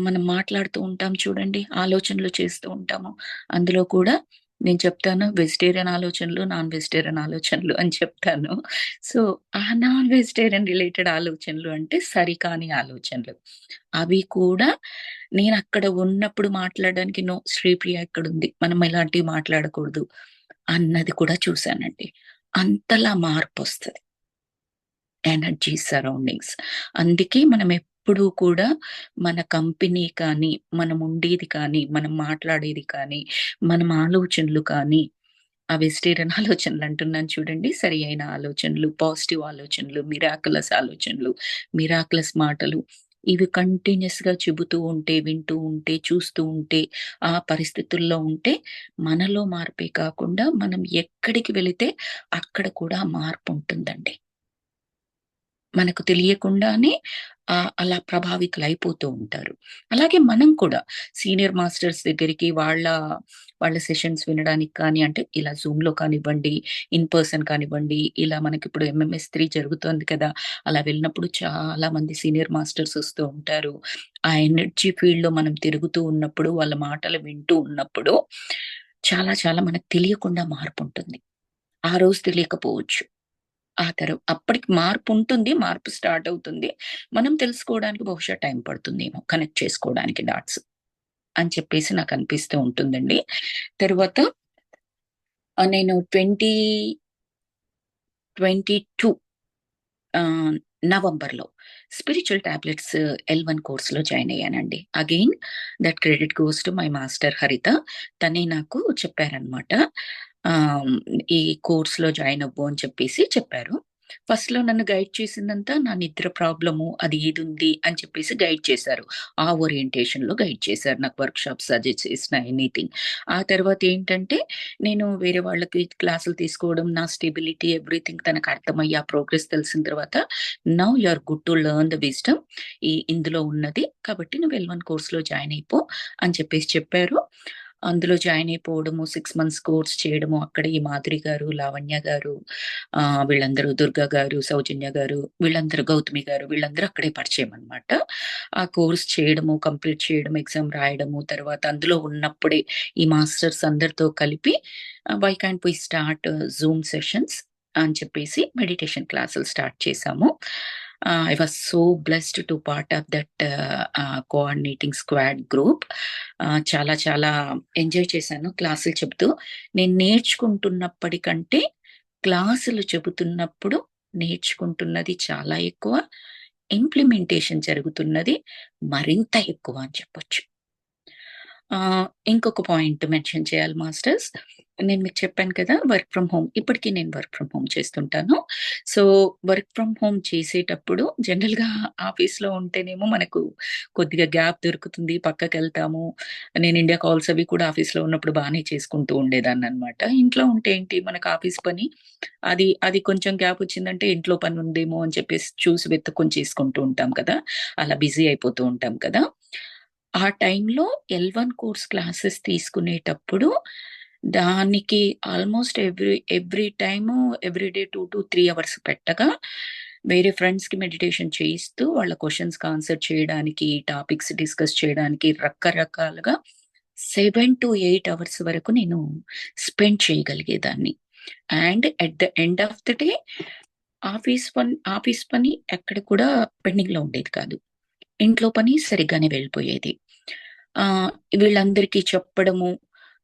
మనం మాట్లాడుతూ ఉంటాం చూడండి, ఆలోచనలు చేస్తూ ఉంటాము. అందులో కూడా నేను చెప్తాను వెజిటేరియన్ ఆలోచనలు, నాన్ వెజిటేరియన్ ఆలోచనలు అని చెప్తాను. సో, ఆ నాన్ వెజిటేరియన్ రిలేటెడ్ ఆలోచనలు అంటే సరికాని ఆలోచనలు. అవి కూడా నేనక్కడ ఉన్నప్పుడు మాట్లాడడానికి నో, శ్రీప్రియ ఇక్కడుంది, మనం ఇలాంటివి మాట్లాడకూడదు అన్నది కూడా చూసానండి. అంతలా మార్పొస్తది. Energy surroundings. అందుకే మనం ఎప్పుడూ కూడా మన కంపెనీ కానీ, మనం ఉండేది కానీ, మనం మాట్లాడేది కానీ, మనం ఆలోచనలు కానీ, ఆ వెజిటేరియన్ ఆలోచనలు అంటున్నాను చూడండి. సరి అయిన ఆలోచనలు, పాజిటివ్ ఆలోచనలు, మిరాకిలస్ మాటలు, ఇవి కంటిన్యూయస్‌గా చెబుతూ ఉంటే, వింటూ ఉంటే, చూస్తూ ఉంటే, ఆ పరిస్థితుల్లో ఉంటే, మనలో మార్పే కాకుండా మనం ఎక్కడికి వెళితే అక్కడ కూడా మార్పుంటుందండి. మనకు తెలియకుండానే అలా ప్రభావితులైపోతూ ఉంటారు. అలాగే మనం కూడా సీనియర్ మాస్టర్స్ దగ్గరికి వాళ్ళ సెషన్స్ వినడానికి కానీ, అంటే ఇలా జూమ్‌లో కానివ్వండి, ఇన్ పర్సన్ కానివ్వండి, ఇలా మనకిప్పుడు ఎంఎంఎస్ 3 జరుగుతోంది కదా! అలా వెళ్ళినప్పుడు చాలా మంది సీనియర్ మాస్టర్స్ వస్తూ ఉంటారు. ఆ ఎనర్జీ ఫీల్డ్‌లో మనం తిరుగుతూ ఉన్నప్పుడు, వాళ్ళ మాటలు వింటూ ఉన్నప్పుడు చాలా చాలా మనకు తెలియకుండా మార్పుంటుంది. ఆ రోజు తెలియకపోవచ్చు. అప్పటికి మార్పుంటుంది. మార్పు స్టార్ట్ అవుతుంది. మనం తెలుసుకోవడానికి బహుశా టైం పడుతుందేమో, కనెక్ట్ చేసుకోవడానికి డాట్స్ అని చెప్పేసి నాకనిపిస్తూ ఉంటుందండి. తరువాత నేను 2022 ఆహ్, నవంబర్‌లో స్పిరిచ్యువల్ టాబ్లెట్స్ L1 కోర్స్‌లో జాయిన్ అయ్యానండి. Again that credit goes to my master హరిత. తనే నాకు చెప్పారనమాట. ఆహ్, ఈ కోర్స్‌లో జాయిన్ అవ్వు అని చెప్పేసి చెప్పారు. ఫస్ట్‌లో నన్ను గైడ్ చేసిందంతా నా నిద్ర ప్రాబ్లము, అది ఏదుంది అని చెప్పేసి గైడ్ చేశారు. ఆ ఓరియంటేషన్‌లో గైడ్ చేశారు. నాకు వర్క్‌షాప్స్ సజెస్ట్ చేసిన ఎనీథింగ్. ఆ తర్వాత ఏంటంటే, నేను వేరే వాళ్ళకి క్లాసులు తీసుకోవడం, నా స్టెబిలిటీ ఎవ్రీథింగ్ తనకు అర్థమయ్యి, ఆ ప్రోగ్రెస్ తెలిసిన తర్వాత, now you are good to learn the wisdom. ఇందులో ఉన్నది. కాబట్టి నువ్వు L1 కోర్స్‌లో జాయిన్ అయిపో అని చెప్పేసి చెప్పారు. అందులో జాయిన్ అయిపోవడము, 6 మంత్స్ కోర్స్ చేయడము, అక్కడ ఈ మాధురి గారు, లావణ్య గారు, వీళ్ళందరూ, దుర్గా గారు, సౌజన్య గారు, వీళ్ళందరూ, గౌతమి గారు, వీళ్ళందరూ అక్కడే పరిచయం అనమాట. ఆ కోర్స్ చేయడము, కంప్లీట్ చేయడం, ఎగ్జామ్ రాయడము, తర్వాత అందులో ఉన్నప్పుడే ఈ మాస్టర్స్ అందరితో కలిపి why can't we start zoom sessions అని చెప్పేసి మెడిటేషన్ క్లాసులు స్టార్ట్ చేశాము. I was so blessed to part of that coordinating squad group. చాలా చాలా ఎంజాయ్ చేశాను క్లాసులు చెబుతూ. నేను నేర్చుకుంటున్నప్పటికంటే క్లాసులు చెబుతున్నప్పుడు నేర్చుకుంటున్నది చాలా ఎక్కువ, ఇంప్లిమెంటేషన్ జరుగుతున్నది మరింత ఎక్కువ అని చెప్పొచ్చు. ఇంకొక పాయింట్ మెన్షన్ చేయాలి మాస్టర్స్. నేను మీకు చెప్పాను కదా వర్క్ ఫ్రమ్ హోమ్. ఇప్పటికీ నేను వర్క్ ఫ్రమ్ హోమ్ చేస్తుంటాను. సో వర్క్ ఫ్రమ్ హోమ్ చేసేటప్పుడు జనరల్‌గా ఆఫీస్‌లో ఉంటేనేమో మనకు కొద్దిగా గ్యాప్ దొరుకుతుంది. పక్కకెళ్తాము. నేను ఇండియా కాల్స్ అవి కూడా ఆఫీస్‌లో ఉన్నప్పుడు బానే చేసుకుంటూ ఉండేదాన్ననమాట. ఇంట్లో ఉంటే ఏంటి మనకు ఆఫీస్ పని అది కొంచెం గ్యాప్ వచ్చిందంటే ఇంట్లో పని ఉందేమో అని చెప్పేసి చూసి వెతుక్కొని చేసుకుంటూ ఉంటాం కదా! అలా బిజీ అయిపోతూ ఉంటాం కదా! ఆ టైంలో L1 కోర్స్ క్లాసెస్ తీసుకునేటప్పుడు దానికి almost every time everyday 2-3 hours పెట్టగా వేరే ఫ్రెండ్స్‌కి మెడిటేషన్ చేయిస్తూ వాళ్ళ క్వెషన్స్‌కి ఆన్సర్ చేయడానికి, టాపిక్స్ డిస్కస్ చేయడానికి రకరకాలుగా 7-8 అవర్స్ వరకు నేను స్పెండ్ చేయగలిగేదాన్ని. And at the end of the day office పని ఎక్కడ కూడా పెండింగ్‌లో ఉండేది కాదు. ఇంట్లో పని సరిగ్గానే వెళ్ళిపోయేది. వీళ్ళందరికీ చెప్పడము,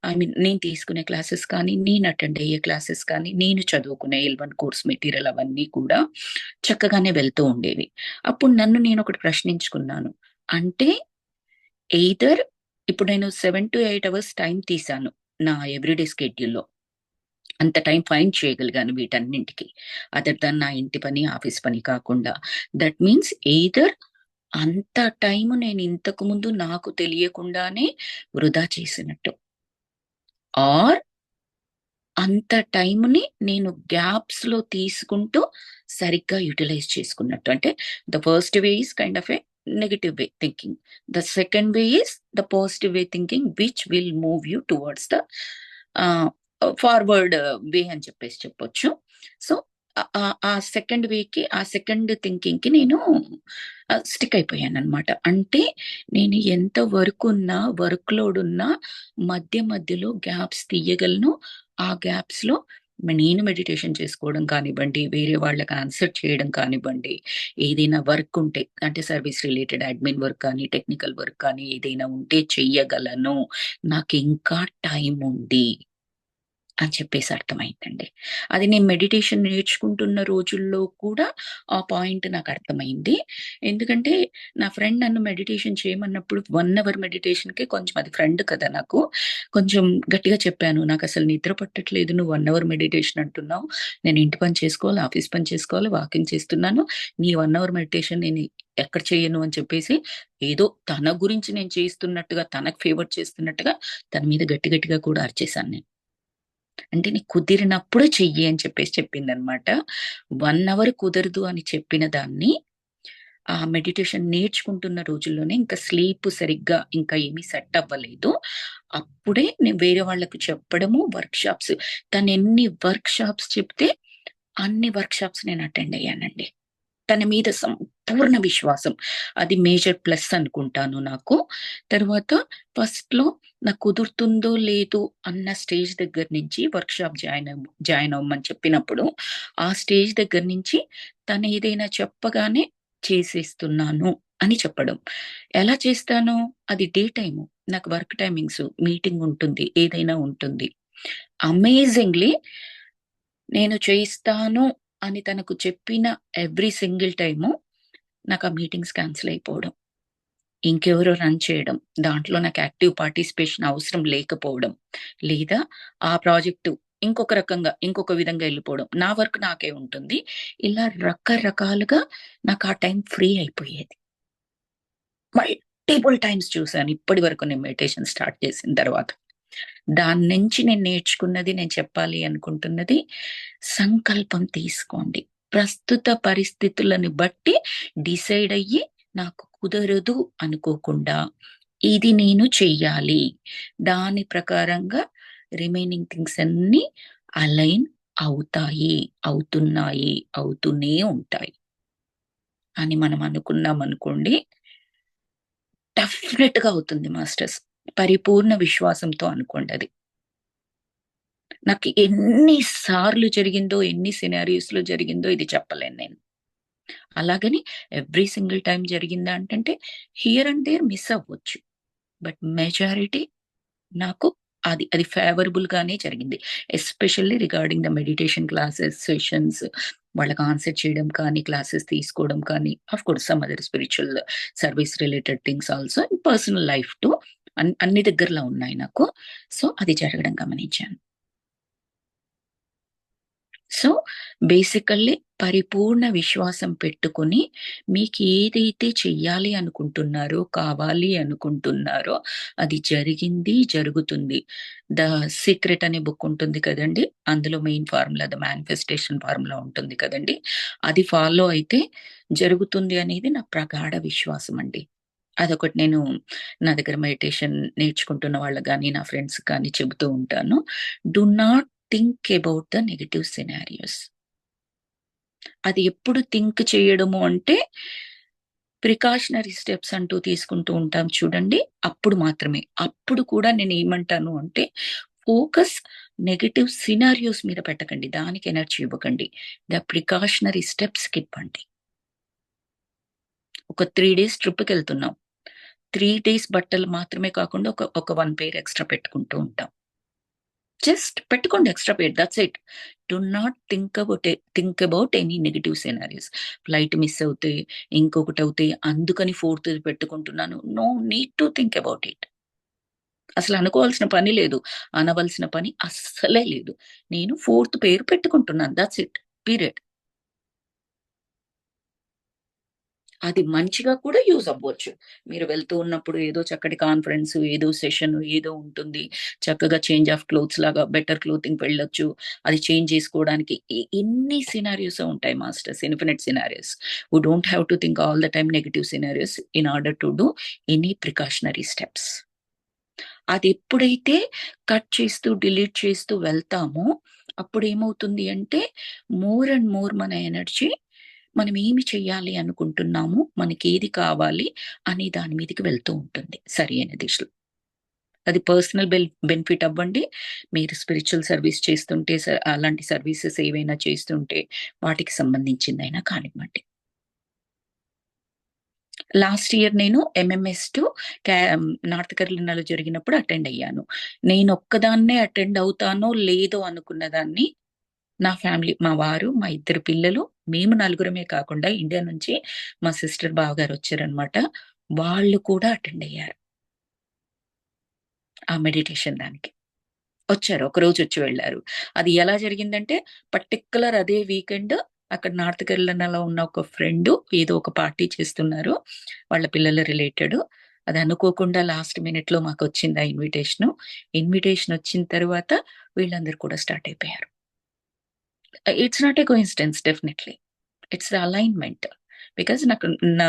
ఐ మీన్ నేను తీసుకునే క్లాసెస్ కానీ, నేను అటెండ్ అయ్యే క్లాసెస్ కానీ, నేను చదువుకునే L1 కోర్స్ మెటీరియల్ అవన్నీ కూడా చక్కగానే వెళ్తూ ఉండేవి. అప్పుడు నన్ను నేనొకటి ప్రశ్నించుకున్నాను. అంటే ఎయిదర్ ఇప్పుడు నేను 7-8 అవర్స్ టైం తీశాను నా ఎవ్రీడే స్కెడ్యూల్‌లో. అంత టైం ఫైండ్ చేయగలిగాను వీటన్నింటికి. అదర్ దాన్ నా ఇంటి పని, ఆఫీస్ పని కాకుండా. దట్ మీన్స్ ఎయిదర్ అంత టైము నేను ఇంతకు ముందు నాకు తెలియకుండానే వృధా చేసినట్టు. ఆర్ అంత టైంని నేను గ్యాప్స్‌లో తీసుకుంటూ సరిగ్గా యుటిలైజ్ చేసుకున్నట్టు. అంటే the first way is kind of a negative way thinking. The second way is the positive way thinking which will move you towards the ఆహ్, ఫార్వర్డ్ వే అని చెప్పేసి చెప్పొచ్చు. సో, ఆ సెకండ్ వేకి, ఆ సెకండ్ థింకింగ్‌కి నేను స్టిక్ అయిపోయాననమాట. అంటే నేను ఎంత వర్కున్నా, వర్క్ లోడ్ ఉన్నా మధ్య మధ్యలో గ్యాప్స్ తీయగలను. ఆ గ్యాప్స్‌లో నేను మెడిటేషన్ చేసుకోవడం కానివ్వండి, వేరే వాళ్ళకి ఆన్సర్ చేయడం కానివ్వండి, ఏదైనా వర్క్ ఉంటే అంటే సర్వీస్ రిలేటెడ్ అడ్మిన్ వర్క్ కానీ, టెక్నికల్ వర్క్ కానీ ఏదైనా ఉంటే చెయ్యగలను. నాకింకా టైం ఉంది అని చెప్పేసి అర్థమైందండి. అది నేను మెడిటేషన్ నేర్చుకుంటున్న రోజుల్లో కూడా ఆ పాయింట్ నాకు అర్థమైంది. ఎందుకంటే నా ఫ్రెండ్ నన్ను మెడిటేషన్ చేయమన్నప్పుడు 1 అవర్ మెడిటేషన్‌కే కొంచెం అది ఫ్రెండ్ కదా నాకు. కొంచెం గట్టిగా చెప్పాను. నాకసలు నిద్ర పట్టట్లేదు. నువ్వు 1 అవర్ మెడిటేషన్ అంటున్నావు. నేను ఇంటి పని చేసుకోవాలి, ఆఫీస్ పని చేసుకోవాలి, వాకింగ్ చేస్తున్నాను. నీ 1 అవర్ మెడిటేషన్ నేను ఎక్కడ చేయను అని చెప్పేసి ఏదో తన గురించి నేను చేస్తున్నట్టుగా, తనకు ఫేవర్ చేస్తున్నట్టుగా తన మీద గట్టి గట్టిగా కూడా అరిచేశాను నేను. అంటే నీకు కుదిరినప్పుడు చెయ్యి అని చెప్పేసి చెప్పిందనమాట. 1 అవర్ కుదరదు అని చెప్పిన దాన్ని, ఆ మెడిటేషన్ నేర్చుకుంటున్న రోజుల్లోనే ఇంకా స్లీప్ సరిగ్గా ఇంకా ఏమీ సెట్ అవ్వలేదు. అప్పుడే నేను వేరే వాళ్ళకి చెప్పడము, వర్క్‌షాప్స్ తనెన్ని వర్క్‌షాప్స్ చెప్తే అన్ని వర్క్‌షాప్స్ నేను అటెండ్ అయ్యానండి. తన మీద సంపూర్ణ విశ్వాసం. అది మేజర్ ప్లస్ అనుకుంటాను నాకు. తర్వాత ఫస్ట్‌లో నాకు కుదురుతుందో లేదో అన్న స్టేజ్ దగ్గర నుంచి వర్క్‌షాప్ జాయిన్ అవ్వమని చెప్పినప్పుడు, ఆ స్టేజ్ దగ్గర నుంచి తనేదైనా చెప్పగానే చేసేస్తున్నాను అని చెప్పడం. ఎలా చేస్తాను? అది డే టైము. నాకు వర్క్ టైమింగ్స్, మీటింగ్ ఉంటుంది. ఏదైనా ఉంటుంది. అమేజింగ్‌లీ నేను చేయిస్తాను అని తనకు చెప్పిన ఎవ్రీ సింగిల్ టైము నాకా మీటింగ్స్ క్యాన్సిల్ అయిపోవడం. ఇంకెవరో రన్ చేయడం. దాంట్లో నాకు యాక్టివ్ పార్టిసిపేషన్ అవసరం లేకపోవడం. లేదా ఆ ప్రాజెక్టు ఇంకొక రకంగా, ఇంకొక విధంగా ఎళ్ళిపోవడం. నా వర్క్ నాకే ఉంటుంది. ఇలా రకరకాలుగా నాకు ఆ టైం ఫ్రీ అయిపోయేది. మల్టిపుల్ టైమ్స్ చూసాను ఇప్పటి వరకు నేను మెడిటేషన్ స్టార్ట్ చేసిన తర్వాత. దాన్నించి నేను నేర్చుకున్నది, నేను చెప్పాలి అనుకుంటున్నది, సంకల్పం తీసుకోండి. ప్రస్తుత పరిస్థితులను బట్టి డిసైడ్ అయ్యి నాకు కుదరదు అనుకోకుండా, ఇది నేను చెయ్యాలి. దాని ప్రకారంగా రిమైనింగ్ థింగ్స్ అన్నీ అలైన్ అవుతాయి, అవుతున్నాయి, అవుతూనే ఉంటాయి అని మనం అనుకున్నామనుకోండి, డెఫినిట్‌గా అవుతుంది మాస్టర్స్. పరిపూర్ణ విశ్వాసంతో అనుకోండది. నాకు ఎన్ని సార్లు జరిగిందో, ఎన్ని సినారియోస్‌లో జరిగిందో ఇది చెప్పలేను నేను. అలాగని ఎవ్రీ సింగిల్ టైం జరిగిందా అంటే హియర్ అండ్ దేర్ మిస్ అవ్వచ్చు, బట్ మెజారిటీ నాకు అది ఫేవరబుల్ గానే జరిగింది. Especially regarding the meditation classes, sessions, వాళ్ళకి ఆన్సర్ చేయడం కానీ, క్లాసెస్ తీసుకోవడం కానీ, of course some other spiritual service related things also, personal life to అన్ని దగ్గరలో ఉన్నాయి నాకు. సో అది జరగడం గమనించాను. సో బేసికల్లీ పరిపూర్ణ విశ్వాసం పెట్టుకొని మీకు ఏదైతే చెయ్యాలి అనుకుంటున్నారో, కావాలి అనుకుంటున్నారో అది జరిగింది, జరుగుతుంది. ద సీక్రెట్ అనే బుక్ ఉంటుంది కదండి, అందులో main formula the manifestation formula ఉంటుంది కదండి, అది ఫాలో అయితే జరుగుతుంది అనేది నా ప్రగాఢ విశ్వాసం అండి. అదొకటి నేను నా దగ్గర మెడిటేషన్ నేర్చుకుంటున్న వాళ్ళకి కానీ, నా ఫ్రెండ్స్ కానీ చెబుతూ ఉంటాను. Do not think about the negative scenarios. అది ఎప్పుడు థింక్ చేయడము అంటే ప్రికాషనరీ స్టెప్స్ అంటూ తీసుకుంటూ ఉంటాం చూడండి, అప్పుడు మాత్రమే. అప్పుడు కూడా నేను ఏమంటాను అంటే ఫోకస్ నెగెటివ్ సినారియోస్ మీద పెట్టకండి, దానికి ఎనర్జీ ఇవ్వకండి. ద ప్రికాషనరీ స్టెప్స్ ఇవ్వండి. ఒక 3 days ట్రిప్కి వెళ్తున్నాం, 3 days బట్టలు మాత్రమే కాకుండా ఒక 1 pair ఎక్స్ట్రా పెట్టుకుంటూ ఉంటాం. జస్ట్ పెట్టుకోండి extra pair, that's it. Do not think about any negative scenarios. Flight miss అవుతే, ఇంకొకటి అవుతే, అందుకని 4th పెట్టుకుంటున్నాను. No need to think about it. అసలు అనుకోవాల్సిన పని లేదు, అనవలసిన పని అస్సలే లేదు. నేను 4th పేరు పెట్టుకుంటున్నాను, దట్స్ ఇట్, పీరియడ్. అది మంచిగా కూడా యూజ్ అవ్వచ్చు. మీరు వెళ్తూ ఉన్నప్పుడు ఏదో చక్కటి కాన్ఫరెన్స్, ఏదో సెషన్, ఏదో ఉంటుంది, చక్కగా చేంజ్ ఆఫ్ క్లోత్స్ లాగా బెటర్ క్లోతింగ్ వెళ్ళొచ్చు, అది చేంజ్ చేసుకోవడానికి ఎన్ని సినారియోస్ ఉంటాయి masters, infinite scenarios. We don't have to think all the time negative scenarios in order to do any precautionary steps. అది ఎప్పుడైతే కట్ చేస్తూ డిలీట్ చేస్తూ వెళ్తామో అప్పుడు ఏమవుతుంది అంటే మోర్ అండ్ మోర్ మన ఎనర్జీ మనం ఏమి చెయ్యాలి అనుకుంటున్నాము, మనకి ఏది కావాలి అనే దాని మీదకి వెళ్తూ ఉంటుంది సరి అయిన దిశలో. అది పర్సనల్ బెనిఫిట్ అవ్వండి, మీరు స్పిరిచువల్ సర్వీస్ చేస్తుంటే, అలాంటి సర్వీసెస్ ఏవైనా చేస్తుంటే వాటికి సంబంధించిందైనా కానివ్వండి. లాస్ట్ ఇయర్ నేను MMS టు నార్త్ కెరళినాలో జరిగినప్పుడు అటెండ్ అయ్యాను. నేను ఒక్కదాన్నే అటెండ్ అవుతానో లేదో అనుకున్న దాన్ని, నా ఫ్యామిలీ, మా వారు, మా 2 పిల్లలు, మేము నలుగురమే కాకుండా ఇండియా నుంచి మా సిస్టర్ బావగారు వచ్చారనమాట. వాళ్ళు కూడా అటెండ్ అయ్యారు ఆ మెడిటేషన్ దానికి. వచ్చారు, ఒకరోజు వచ్చి వెళ్ళారు. అది ఎలా జరిగిందంటే పర్టిక్యులర్ అదే వీకెండ్ అక్కడ నార్త్ కెరళనాలో ఉన్న ఒక ఫ్రెండ్ ఏదో ఒక పార్టీ చేస్తున్నారు, వాళ్ళ పిల్లల రిలేటెడ్. అది అనుకోకుండా లాస్ట్ మినిట్ లో మాకు వచ్చింది ఆ ఇన్విటేషన్ వచ్చిన తర్వాత వీళ్ళందరూ కూడా స్టార్ట్ అయిపోయారు. It's not a coincidence, definitely it's the alignment. Because నాకు నా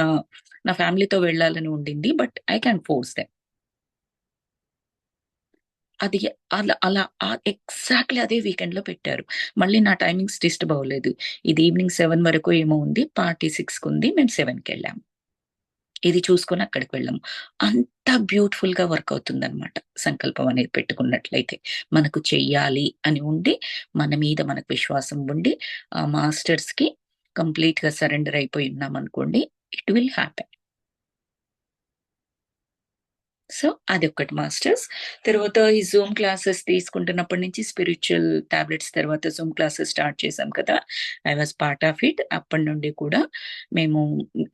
నా ఫ్యామిలీతో వెళ్ళాలని ఉండింది, but I can force them. అది అలా అలా ఎగ్జాక్ట్లీ అదే వీకెండ్ లో పెట్టారు. మళ్ళీ నా టైమింగ్స్ డిస్టర్బ్ అవ్వలేదు. ఇది ఈవినింగ్ 7 వరకు ఏమో ఉంది, పార్టీ 6 ఉంది, మేము 7కి వెళ్ళాము. ఇది చూసుకొని అక్కడికి వెళ్ళాము. అంత బ్యూటిఫుల్ గా వర్క్ అవుతుందన్నమాట సంకల్పం అనేది పెట్టుకున్నట్లయితే. మనకు చెయ్యాలి అని ఉండి, మన మీద మనకు విశ్వాసం ఉండి, ఆ మాస్టర్స్ కి కంప్లీట్ గా సరెండర్ అయిపోయి ఉన్నాం అనుకోండి, ఇట్ విల్ హ్యాపెన్. సో అదొక్కటి మాస్టర్స్. తర్వాత ఈ జూమ్ క్లాసెస్ తీసుకుంటున్నప్పటి నుంచి స్పిరిచువల్ టాబ్లెట్స్ తర్వాత జూమ్ క్లాసెస్ స్టార్ట్ చేశాం కదా, I was part of it. అప్పటి నుండి కూడా మేము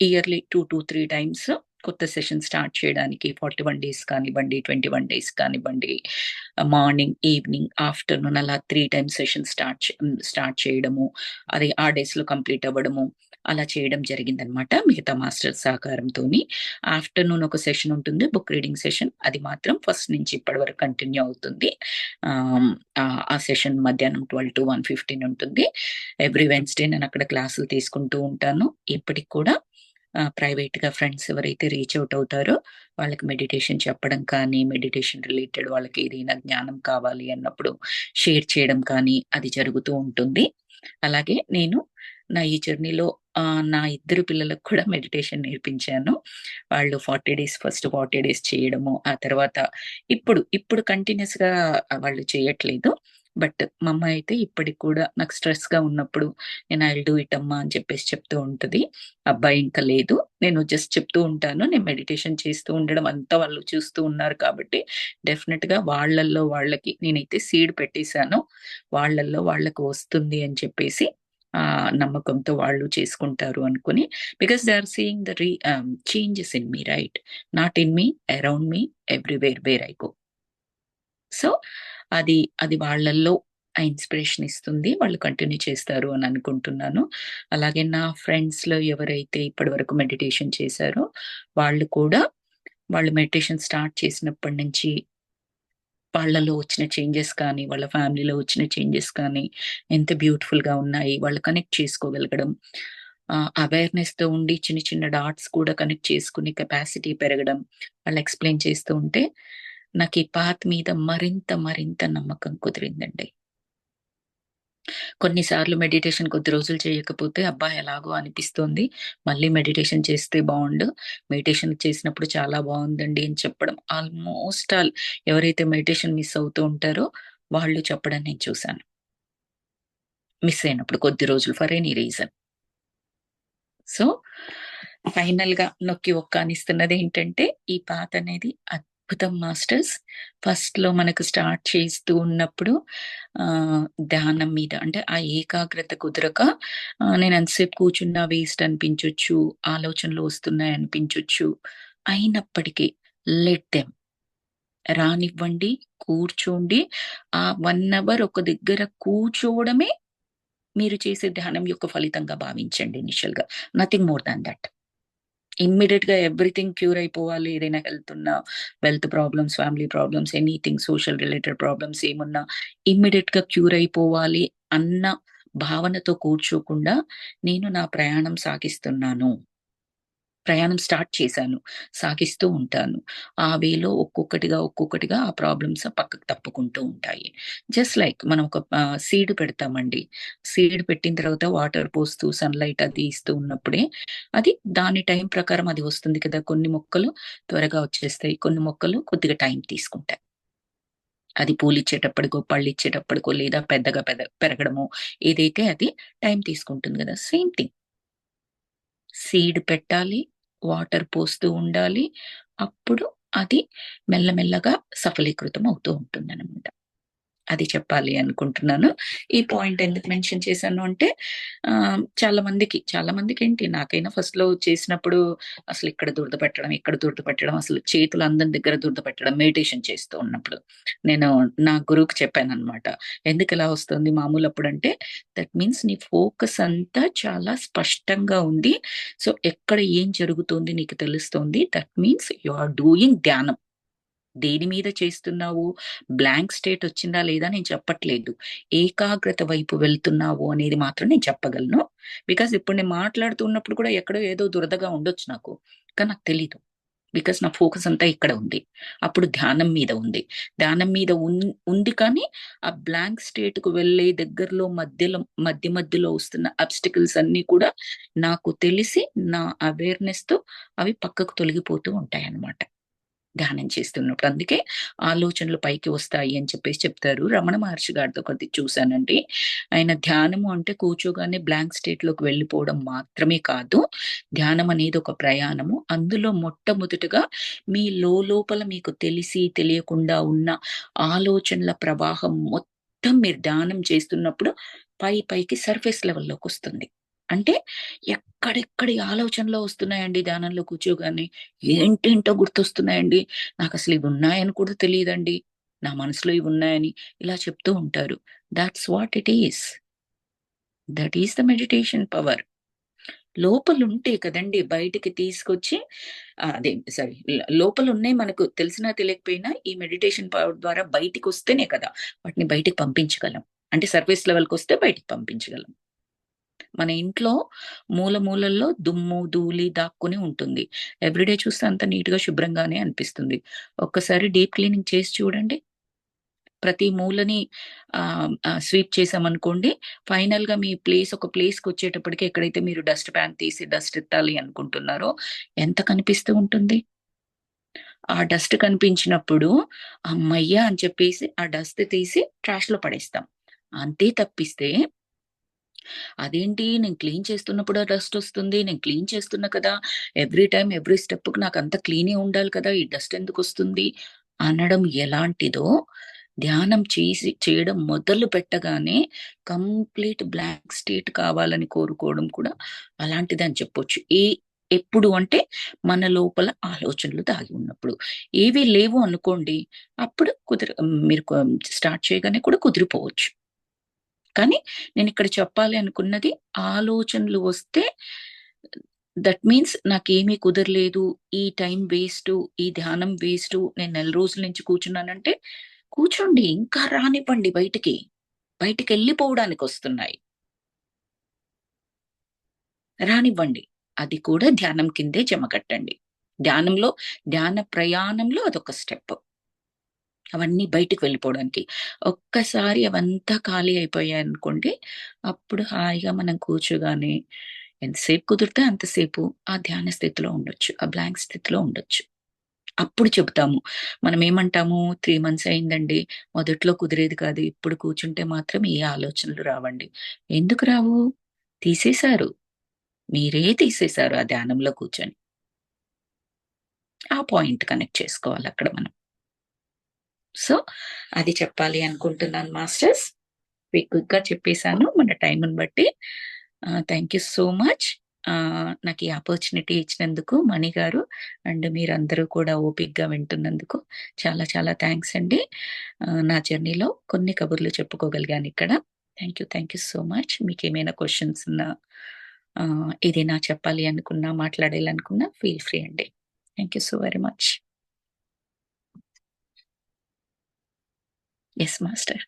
ఇయర్లీ 2 to 3 times కొత్త సెషన్ స్టార్ట్ చేయడానికి 41 days కానివ్వండి, 21 days కానివ్వండి, మార్నింగ్, ఈవినింగ్, ఆఫ్టర్నూన్ అలా 3 times సెషన్ స్టార్ట్ చేయడము, అది ఆ డేస్ లో కంప్లీట్ అవ్వడము, అలా చేయడం జరిగిందనమాట మిగతా మాస్టర్ సహకారంతోని. ఆఫ్టర్నూన్ ఒక సెషన్ ఉంటుంది, బుక్ రీడింగ్ సెషన్. అది మాత్రం ఫస్ట్ నుంచి ఇప్పటి వరకు కంటిన్యూ అవుతుంది. ఆ సెషన్ మధ్యాహ్నం 12 to 1:15 ఉంటుంది. ఎవ్రీ వెన్స్డే నేను అక్కడ క్లాసులు తీసుకుంటూ ఉంటాను. ఇప్పటికి కూడా ప్రైవేట్ గా ఫ్రెండ్స్ ఎవరైతే రీచ్ అవుట్ అవుతారో వాళ్ళకి మెడిటేషన్ చెప్పడం కానీ, మెడిటేషన్ రిలేటెడ్ వాళ్ళకి ఏదైనా జ్ఞానం కావాలి అన్నప్పుడు షేర్ చేయడం కానీ అది జరుగుతూ ఉంటుంది. అలాగే నేను నా ఈ జర్నీలో నా 2 పిల్లలకు కూడా మెడిటేషన్ నేర్పించాను. వాళ్ళు 40 days, ఫస్ట్ 40 days చేయడము, ఆ తర్వాత ఇప్పుడు కంటిన్యూస్ గా వాళ్ళు చేయట్లేదు. బట్ మా అమ్మ అయితే ఇప్పటికి కూడా నాకు స్ట్రెస్ గా ఉన్నప్పుడు నేను ఐ డూ ఇట్ అమ్మా అని చెప్పేసి చెప్తూ ఉంటది. అబ్బాయి ఇంకా లేదు, నేను జస్ట్ చెప్తూ ఉంటాను, నేను మెడిటేషన్ చేస్తూ ఉండడం అంతా వాళ్ళు చూస్తూ ఉన్నారు కాబట్టి డెఫినెట్ గా వాళ్ళల్లో వాళ్ళకి నేనైతే సీడ్ పెట్టేశాను, వాళ్ళల్లో వాళ్ళకు వస్తుంది అని చెప్పేసి ఆ నమ్మకంతో వాళ్ళు చేసుకుంటారు అనుకుని, because they are seeing the changes in me, right, not in me, around me, everywhere where I go. So అది అది వాళ్ళల్లో ఆ ఇన్స్పిరేషన్ ఇస్తుంది, వాళ్ళు కంటిన్యూ చేస్తారు అని అనుకుంటున్నాను. అలాగే నా ఫ్రెండ్స్ లో ఎవరైతే ఇప్పటి వరకు మెడిటేషన్ చేశారో వాళ్ళు కూడా, వాళ్ళు మెడిటేషన్ స్టార్ట్ చేసినప్పటి నుంచి వాళ్ళలో వచ్చిన చేంజెస్ కానీ, వాళ్ళ ఫ్యామిలీలో వచ్చిన చేంజెస్ కానీ ఎంత బ్యూటిఫుల్ గా ఉన్నాయి, వాళ్ళు కనెక్ట్ చేసుకోగలగడం, అవేర్నెస్ తో ఉండి చిన్న చిన్న డాట్స్ కూడా కనెక్ట్ చేసుకునే కెపాసిటీ పెరగడం, వాళ్ళు ఎక్స్ప్లెయిన్ చేస్తూ ఉంటే నాకు ఈ పాత్ మీద మరింత మరింత నమ్మకం కుదిరిందండి. కొన్నిసార్లు మెడిటేషన్ కొద్ది రోజులు చేయకపోతే అబ్బా ఎలాగో అనిపిస్తోంది, మళ్ళీ మెడిటేషన్ చేస్తే బాగుండు, మెడిటేషన్ చేసినప్పుడు చాలా బాగుందండి అని చెప్పడం ఆల్మోస్ట్ ఆల్ ఎవరైతే మెడిటేషన్ మిస్ అవుతూ ఉంటారో వాళ్ళు చెప్పడం నేను చూశాను, మిస్ అయినప్పుడు కొద్ది రోజులు for any reason. So final గా నొక్కి ఒక్కానిస్తున్నది ఏంటంటే ఈ పాత అనేది అద్భుతం మాస్టర్స్. ఫస్ట్ లో మనకు స్టార్ట్ చేస్తూ ఉన్నప్పుడు ఆ ధ్యానం మీద అంటే ఆ ఏకాగ్రత కుదరక నేను ఎంతసేపు కూర్చున్నా వేస్ట్ అనిపించొచ్చు, ఆలోచనలు వస్తున్నాయి అనిపించొచ్చు, అయినప్పటికీ లెట్ దెమ్, రానివ్వండి, కూర్చోండి. ఆ 1 hour ఒక దగ్గర కూర్చోవడమే మీరు చేసే ధ్యానం యొక్క ఫలితంగా భావించండి ఇనిషియల్ గా, nothing more than that. Immediate గా ఎవ్రీథింగ్ క్యూర్ అయిపోవాలి, ఏదైనా హెల్త్ ఉన్నా, wealth problems, family problems, anything social related problems ఏమున్నా ఇమ్మీడియట్ గా క్యూర్ అయిపోవాలి అన్న భావనతో కూర్చోకుండా నేను నా ప్రయాణం సాగిస్తున్నాను, ప్రయాణం స్టార్ట్ చేశాను, సాగిస్తూ ఉంటాను. ఆ వేలో ఒక్కొక్కటిగా ఆ ప్రాబ్లమ్స్ పక్కకు తప్పుకుంటూ ఉంటాయి. జస్ట్ లైక్ మనం ఒక సీడ్ పెడతామండి. సీడ్ పెట్టిన తర్వాత వాటర్ పోస్తూ సన్‌లైట్ అది ఇస్తూ ఉన్నప్పుడే అది దాని టైం ప్రకారం అది వస్తుంది కదా! కొన్ని మొక్కలు త్వరగా వచ్చేస్తాయి, కొన్ని మొక్కలు కొద్దిగా టైం తీసుకుంటాయి. అది పూలిచ్చేటప్పటికో, పళ్ళిచ్చేటప్పటికో లేదా పెద్దగా పెరగడమో ఏదైతే అది టైం తీసుకుంటుంది గదా! Same thing. సీడ్ పెట్టాలి, వాటర్ పోస్తూ ఉండాలి. అప్పుడు అది మెల్లమెల్లగా సఫలీకృతం అవుతూ ఉంటుందనమాట. అది చెప్పాలి అనుకుంటున్నాను. ఈ పాయింట్ ఎందుకు మెన్షన్ చేశాను అంటే చాలా మందికేంటి, నాకైనా ఫస్ట్‌లో చేసినప్పుడు అసలు ఇక్కడ దురద పెట్టడం, ఇక్కడ దురద పెట్టడం, అసలు చేతులు అందరి దగ్గర దురద పెట్టడం మెడిటేషన్ చేస్తూ ఉన్నప్పుడు. నేను నా గురువుకి చెప్పాననమాట. ఎందుకిలా వస్తుంది మామూలప్పుడంటే, దట్ మీన్స్ నీ ఫోకస్ అంతా చాలా స్పష్టంగా ఉంది. సో, ఎక్కడ ఏం జరుగుతోంది నీకు తెలుస్తోంది. That means you are doing ధ్యానం. దేని మీద చేస్తున్నావు, బ్లాంక్ స్టేట్ వచ్చిందా లేదా నేను చెప్పట్లేదు. ఏకాగ్రత వైపు వెళ్తున్నావు అనేది మాత్రం నేను చెప్పగలను. బికాజ్ ఇప్పుడు నేను మాట్లాడుతున్నప్పుడు కూడా ఎక్కడో ఏదో దురదగా ఉండొచ్చు నాకు, కానీ నాకు తెలీదు. బికాజ్ నా ఫోకస్ అంతా ఇక్కడ ఉంది. అప్పుడు ధ్యానం మీద ఉంది. ధ్యానం మీద ఉంది కానీ ఆ బ్లాంక్ స్టేట్‌కు వెళ్ళే దగ్గరలో మధ్యలో వస్తున్న అబ్‌స్టికల్స్ అన్నీ కూడా నాకు తెలిసి నా అవేర్‌నెస్‌తో అవి పక్కకు తొలగిపోతూ ఉంటాయన్నమాట ధ్యానం చేస్తున్నప్పుడు. అందుకే ఆలోచనలు పైకి వస్తాయి అని చెప్పేసి చెప్తారు. రమణ మహర్షి గారితో ఒకటి చూసానండి. ఆయన ధ్యానము అంటే కూర్చోగానే బ్లాంక్ స్టేట్‌లోకి వెళ్ళిపోవడం మాత్రమే కాదు. ధ్యానం అనేది ఒక ప్రయాణము. అందులో మొట్టమొదటగా మీ లోలోపల మీకు తెలిసి తెలియకుండా ఉన్న ఆలోచనల ప్రవాహం మొత్తం మీరు ధ్యానం చేస్తున్నప్పుడు పైకి సర్ఫేస్ లెవెల్‌లోకొస్తుంది. అంటే ఎక్కడెక్కడి ఆలోచనలు వస్తున్నాయండి ధ్యానంలో కూర్చోగానే. ఏంటేంటో గుర్తొస్తున్నాయండి. నాకసలు ఇవున్నాయని కూడా తెలీదండి. నా మనసులో ఇవున్నాయని ఇలా చెప్తూ ఉంటారు. Thoughts what it is. That is the meditation power. లోపలుంటే కదండీ బయటికి తీసుకొచ్చి అదే సారీ లోపలున్నాయి మనకు తెలిసినా తెలియకపోయినా ఈ మెడిటేషన్ పవర్ ద్వారా బయటికొస్తేనే కదా వాటిని బయటికి పంపించగలం. అంటే సర్ఫేస్ లెవెల్‌కొస్తే బయటికి పంపించగలం. మన ఇంట్లో మూలల్లో దుమ్ము, ధూళి దాక్కుని ఉంటుంది. ఎవ్రీడే చూస్తే అంత నీట్‌గా శుభ్రంగానే అనిపిస్తుంది. ఒక్కసారి డీప్ క్లీనింగ్ చేసి చూడండి. ప్రతి మూలని స్వీప్ చేశామనుకోండి, ఫైనల్‌గా మీ ఒక ప్లేస్‌కొచ్చేటప్పటికి ఎక్కడైతే మీరు డస్ట్ పాన్ తీసి డస్ట్ ఎత్తాలి అనుకుంటున్నారో ఎంత కనిపిస్తూ ఉంటుంది. ఆ డస్ట్ కనిపించినప్పుడు హమ్మయ్య! అని చెప్పేసి ఆ డస్ట్ తీసి ట్రాష్‌లో పడేస్తాం. అంతే తప్పిస్తే, అదేంటి నేను క్లీన్ చేస్తున్నప్పుడు ఆ డస్ట్ వస్తుంది. నేను క్లీన్ చేస్తున్నా కదా! ఎవ్రీ టైమ్, ఎవ్రీ స్టెప్‌కి నాకంతా క్లీనే ఉండాలి కదా! ఈ డస్ట్ ఎందుకొస్తుంది? అనడం ఎలాంటిదో, ధ్యానం చేయడం మొదలు పెట్టగానే కంప్లీట్ బ్లాంక్ స్టేట్ కావాలని కోరుకోవడం కూడా అలాంటిదే అని చెప్పొచ్చు. ఎప్పుడు అంటే మన లోపల ఆలోచనలు దాగి ఉన్నప్పుడు. ఏవి లేవు అనుకోండి, అప్పుడు మీరు స్టార్ట్ చేయగానే కూడా కుదిరిపోవచ్చు. కానీ నేనిక్కడ చెప్పాలి అనుకున్నది, ఆలోచనలు వస్తే దట్ మీన్స్ నాకేమీ కుదరలేదు, ఈ టైం వేస్టు, ఈ ధ్యానం వేస్టు, నేను నెల రోజుల నుంచి కూర్చున్నానంటే, కూర్చోండి. ఇంకా రానివ్వండి బయటికి. బయటికెళ్ళిపోవడానికొస్తున్నాయి. రానివ్వండి. అది కూడా ధ్యానం కిందే జమకట్టండి. ధ్యానంలో, ధ్యాన ప్రయాణంలో అదొక స్టెప్. అవన్నీ బయటికి వెళ్ళిపోవడానికి. ఒక్కసారి అవంతా ఖాళీ అయిపోయాయనుకోండి, అప్పుడు హాయిగా మనం కూర్చోగానే ఎంతసేపు కుదిరితే అంతసేపు ఆ ధ్యాన స్థితిలో ఉండొచ్చు. ఆ బ్లాంక్ స్థితిలో ఉండొచ్చు. అప్పుడు చెప్తాము. మనమేమంటాము, 3 మంత్స్ అయిందండి. మొదట్లో కుదిరేది కాదు. ఇప్పుడు కూర్చుంటే మాత్రం ఏ ఆలోచనలు రావండి. ఎందుకు రావు? తీసేశారు. మీరే తీసేశారు ఆ ధ్యానంలో కూర్చొని. ఆ పాయింట్ కనెక్ట్ చేసుకోవాలక్కడ మనం. సో, అది చెప్పాలి అనుకుంటున్నాను మాస్టర్స్. క్విక్‌గా చెప్పేసాను మన టైముని బట్టి. Thank you so much. నాకు ఈ ఆపర్చునిటీ ఇచ్చినందుకు మణి గారు అండ్ మీరందరూ కూడా ఓపికగా వింటున్నందుకు చాలా చాలా థాంక్స్ అండి. నా జర్నీలో కొన్ని కబుర్లు చెప్పుకోగలిగానిక్కడ. Thank you so much. మీకేమైనా క్వెషన్స్ ఉన్నా, ఏదైనా చెప్పాలి అనుకున్నా, మాట్లాడాలనుకున్నా ఫీల్ ఫ్రీ అండి. Thank you so very much. Yes master.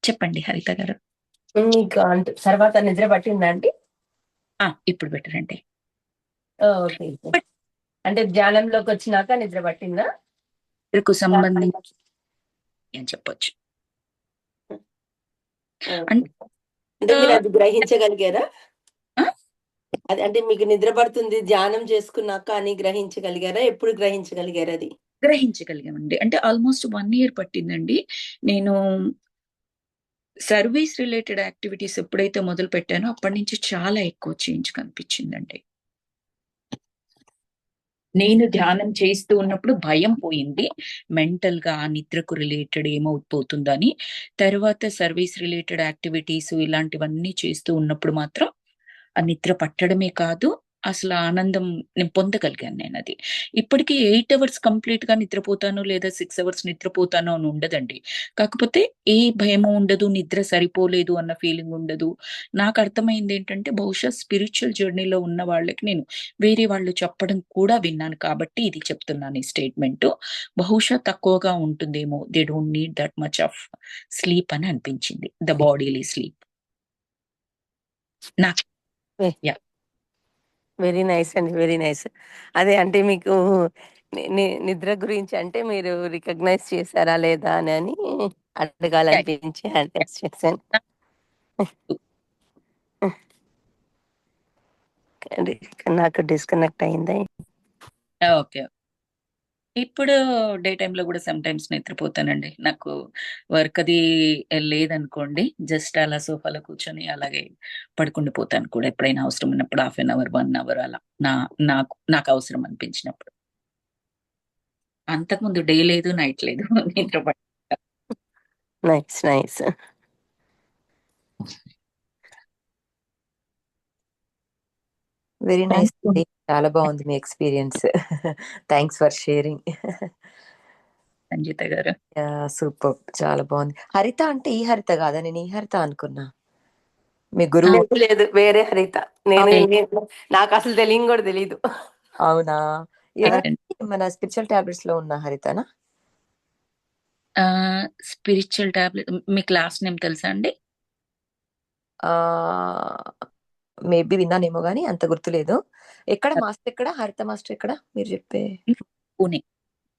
చెప్పండి హరిత గారు. మీకు తర్వాత నిద్ర పట్టిందా అండి? ఇప్పుడు బెటరండి. ఓకే. అంటే ధ్యానంలోకి వచ్చినాక నిద్ర పట్టిందా? నిద్రకు సంబంధించి అని చెప్పొచ్చు. అంటే అంటే మీరు అది గ్రహించగలిగారా? ఆ! అది అంటే మీకు నిద్ర పడుతుంది ధ్యానం చేసుకున్నాక అని గ్రహించగలిగారా? ఎప్పుడు గ్రహించగలిగారది? గ్రహించగలిగామండి. అంటే ఆల్‌మోస్ట్ 1 ఇయర్ పట్టిందండి. నేను సర్వీస్ రిలేటెడ్ యాక్టివిటీస్ ఎప్పుడైతే మొదలుపెట్టానో అప్పటినుంచి చాలా ఎక్కువ చేంజ్ కనిపించిందండి. నేను ధ్యానం చేస్తూ ఉన్నప్పుడు భయం పోయింది. మెంటల్‌గా నిద్రకు రిలేటెడ్ ఏమవుపోతుందని. తర్వాత సర్వీస్ రిలేటెడ్ యాక్టివిటీస్ ఇలాంటివన్నీ చేస్తూ ఉన్నప్పుడు మాత్రం ఆ నిద్ర పట్టడమే కాదు, అసల ఆనందం నేను పొందగలిగాను నేనది. ఇప్పటికి 8 అవర్స్ కంప్లీట్‌గా నిద్రపోతాను లేదా 6 అవర్స్ నిద్రపోతాను అని ఉండదండి. కాకపోతే ఏ భయము ఉండదు, నిద్ర సరిపోలేదు అన్న ఫీలింగ్ ఉండదు. నాకర్థమైందేంటంటే బహుశా స్పిరిచ్యువల్ జర్నీలో ఉన్న వాళ్ళకి నేను వేరే వాళ్ళు చెప్పడం కూడా విన్నాను కాబట్టి ఇది చెప్తున్నాను ఈ స్టేట్‌మెంటు. బహుశా తక్కువగా ఉంటుందేమో. They don't need that much of sleep అని అనిపించింది. The bodily sleep. నాకు యాహ్! వెరీ నైస్ అండి. Very nice. అదే అంటే మీకు నిద్ర గురించి అంటే మీరు రికగ్నైజ్ చేసారా లేదా అని యాహ్! అడగాలనిపించి హ్యాండ్ రైజ్ చేశాను. అది నాకు డిస్కనెక్ట్ అయింది. ఓకే. ఇప్పుడు డే టైమ్‌లో గూడా సమ్ టైమ్స్ నిద్రపోతానండి. నాకు వర్క్ అది లేదనుకోండి, జస్ట్ అలా సోఫాలో కూర్చొని అలాగే పడుకుండిపోతాను కూడా. ఎప్పుడైనా అవసరం ఉన్నప్పుడు హాఫ్ ఎన్ అవర్, 1 అవర్ అలా. నాకు అవసరం అనిపించినప్పుడు. అంతకుముందు డే లేదు, నైట్ లేదు. నిద్ర పట్ట nice. Nice. Very nice thank you. అండి. చాలా బాగుంది మీ experience. Thanks for sharing. Sangeetha గారు. యాహ్! సూపర్బ్. చాలా బాగుంది. హరిత అంటే ఈ హరిత కాదా? నేను ఈ హరిత అనుకున్నా. మీ గురువు లేదు లేదు వేరే హరిత. నేను ఓకే. నాకసలు తెలియని కూడా తెలీదు. అవునా? అయితే ఎవరండి? మన స్పిరిచువల్ టాబ్లెట్స్‌లో ఉన్న హరితనా? స్పిరిచ్యువల్ టాబ్లెట్ మీకు లాస్ట్ నేమ్ తెలుసా అండి? ఆహ్, మేబీ విన్నానేమో గాని అంత గుర్తులేదు. ఎక్కడ మాస్టర్ ఎక్కడ? హరిత మాస్టర్ ఎక్కడ? మీరు చెప్పే పూణే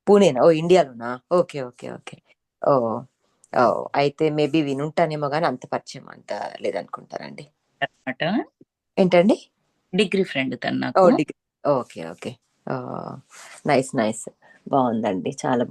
పూణేనా? ఓహ్! ఇండియాలోనా? ఓకే. ఓకే. ఓకే. ఓహ్! ఓహ్! అయితే మేబీ వినుంటానేమో గాని అంత పరిచయం అంత లేదనుకుంటానండి. అన్నమాట. ఏంటండి? డిగ్రీ ఫ్రెండ్ తను నాకు. Oh! Degree. Okay. Okay. Nice nice బాగుందండి చాలా బాగుంది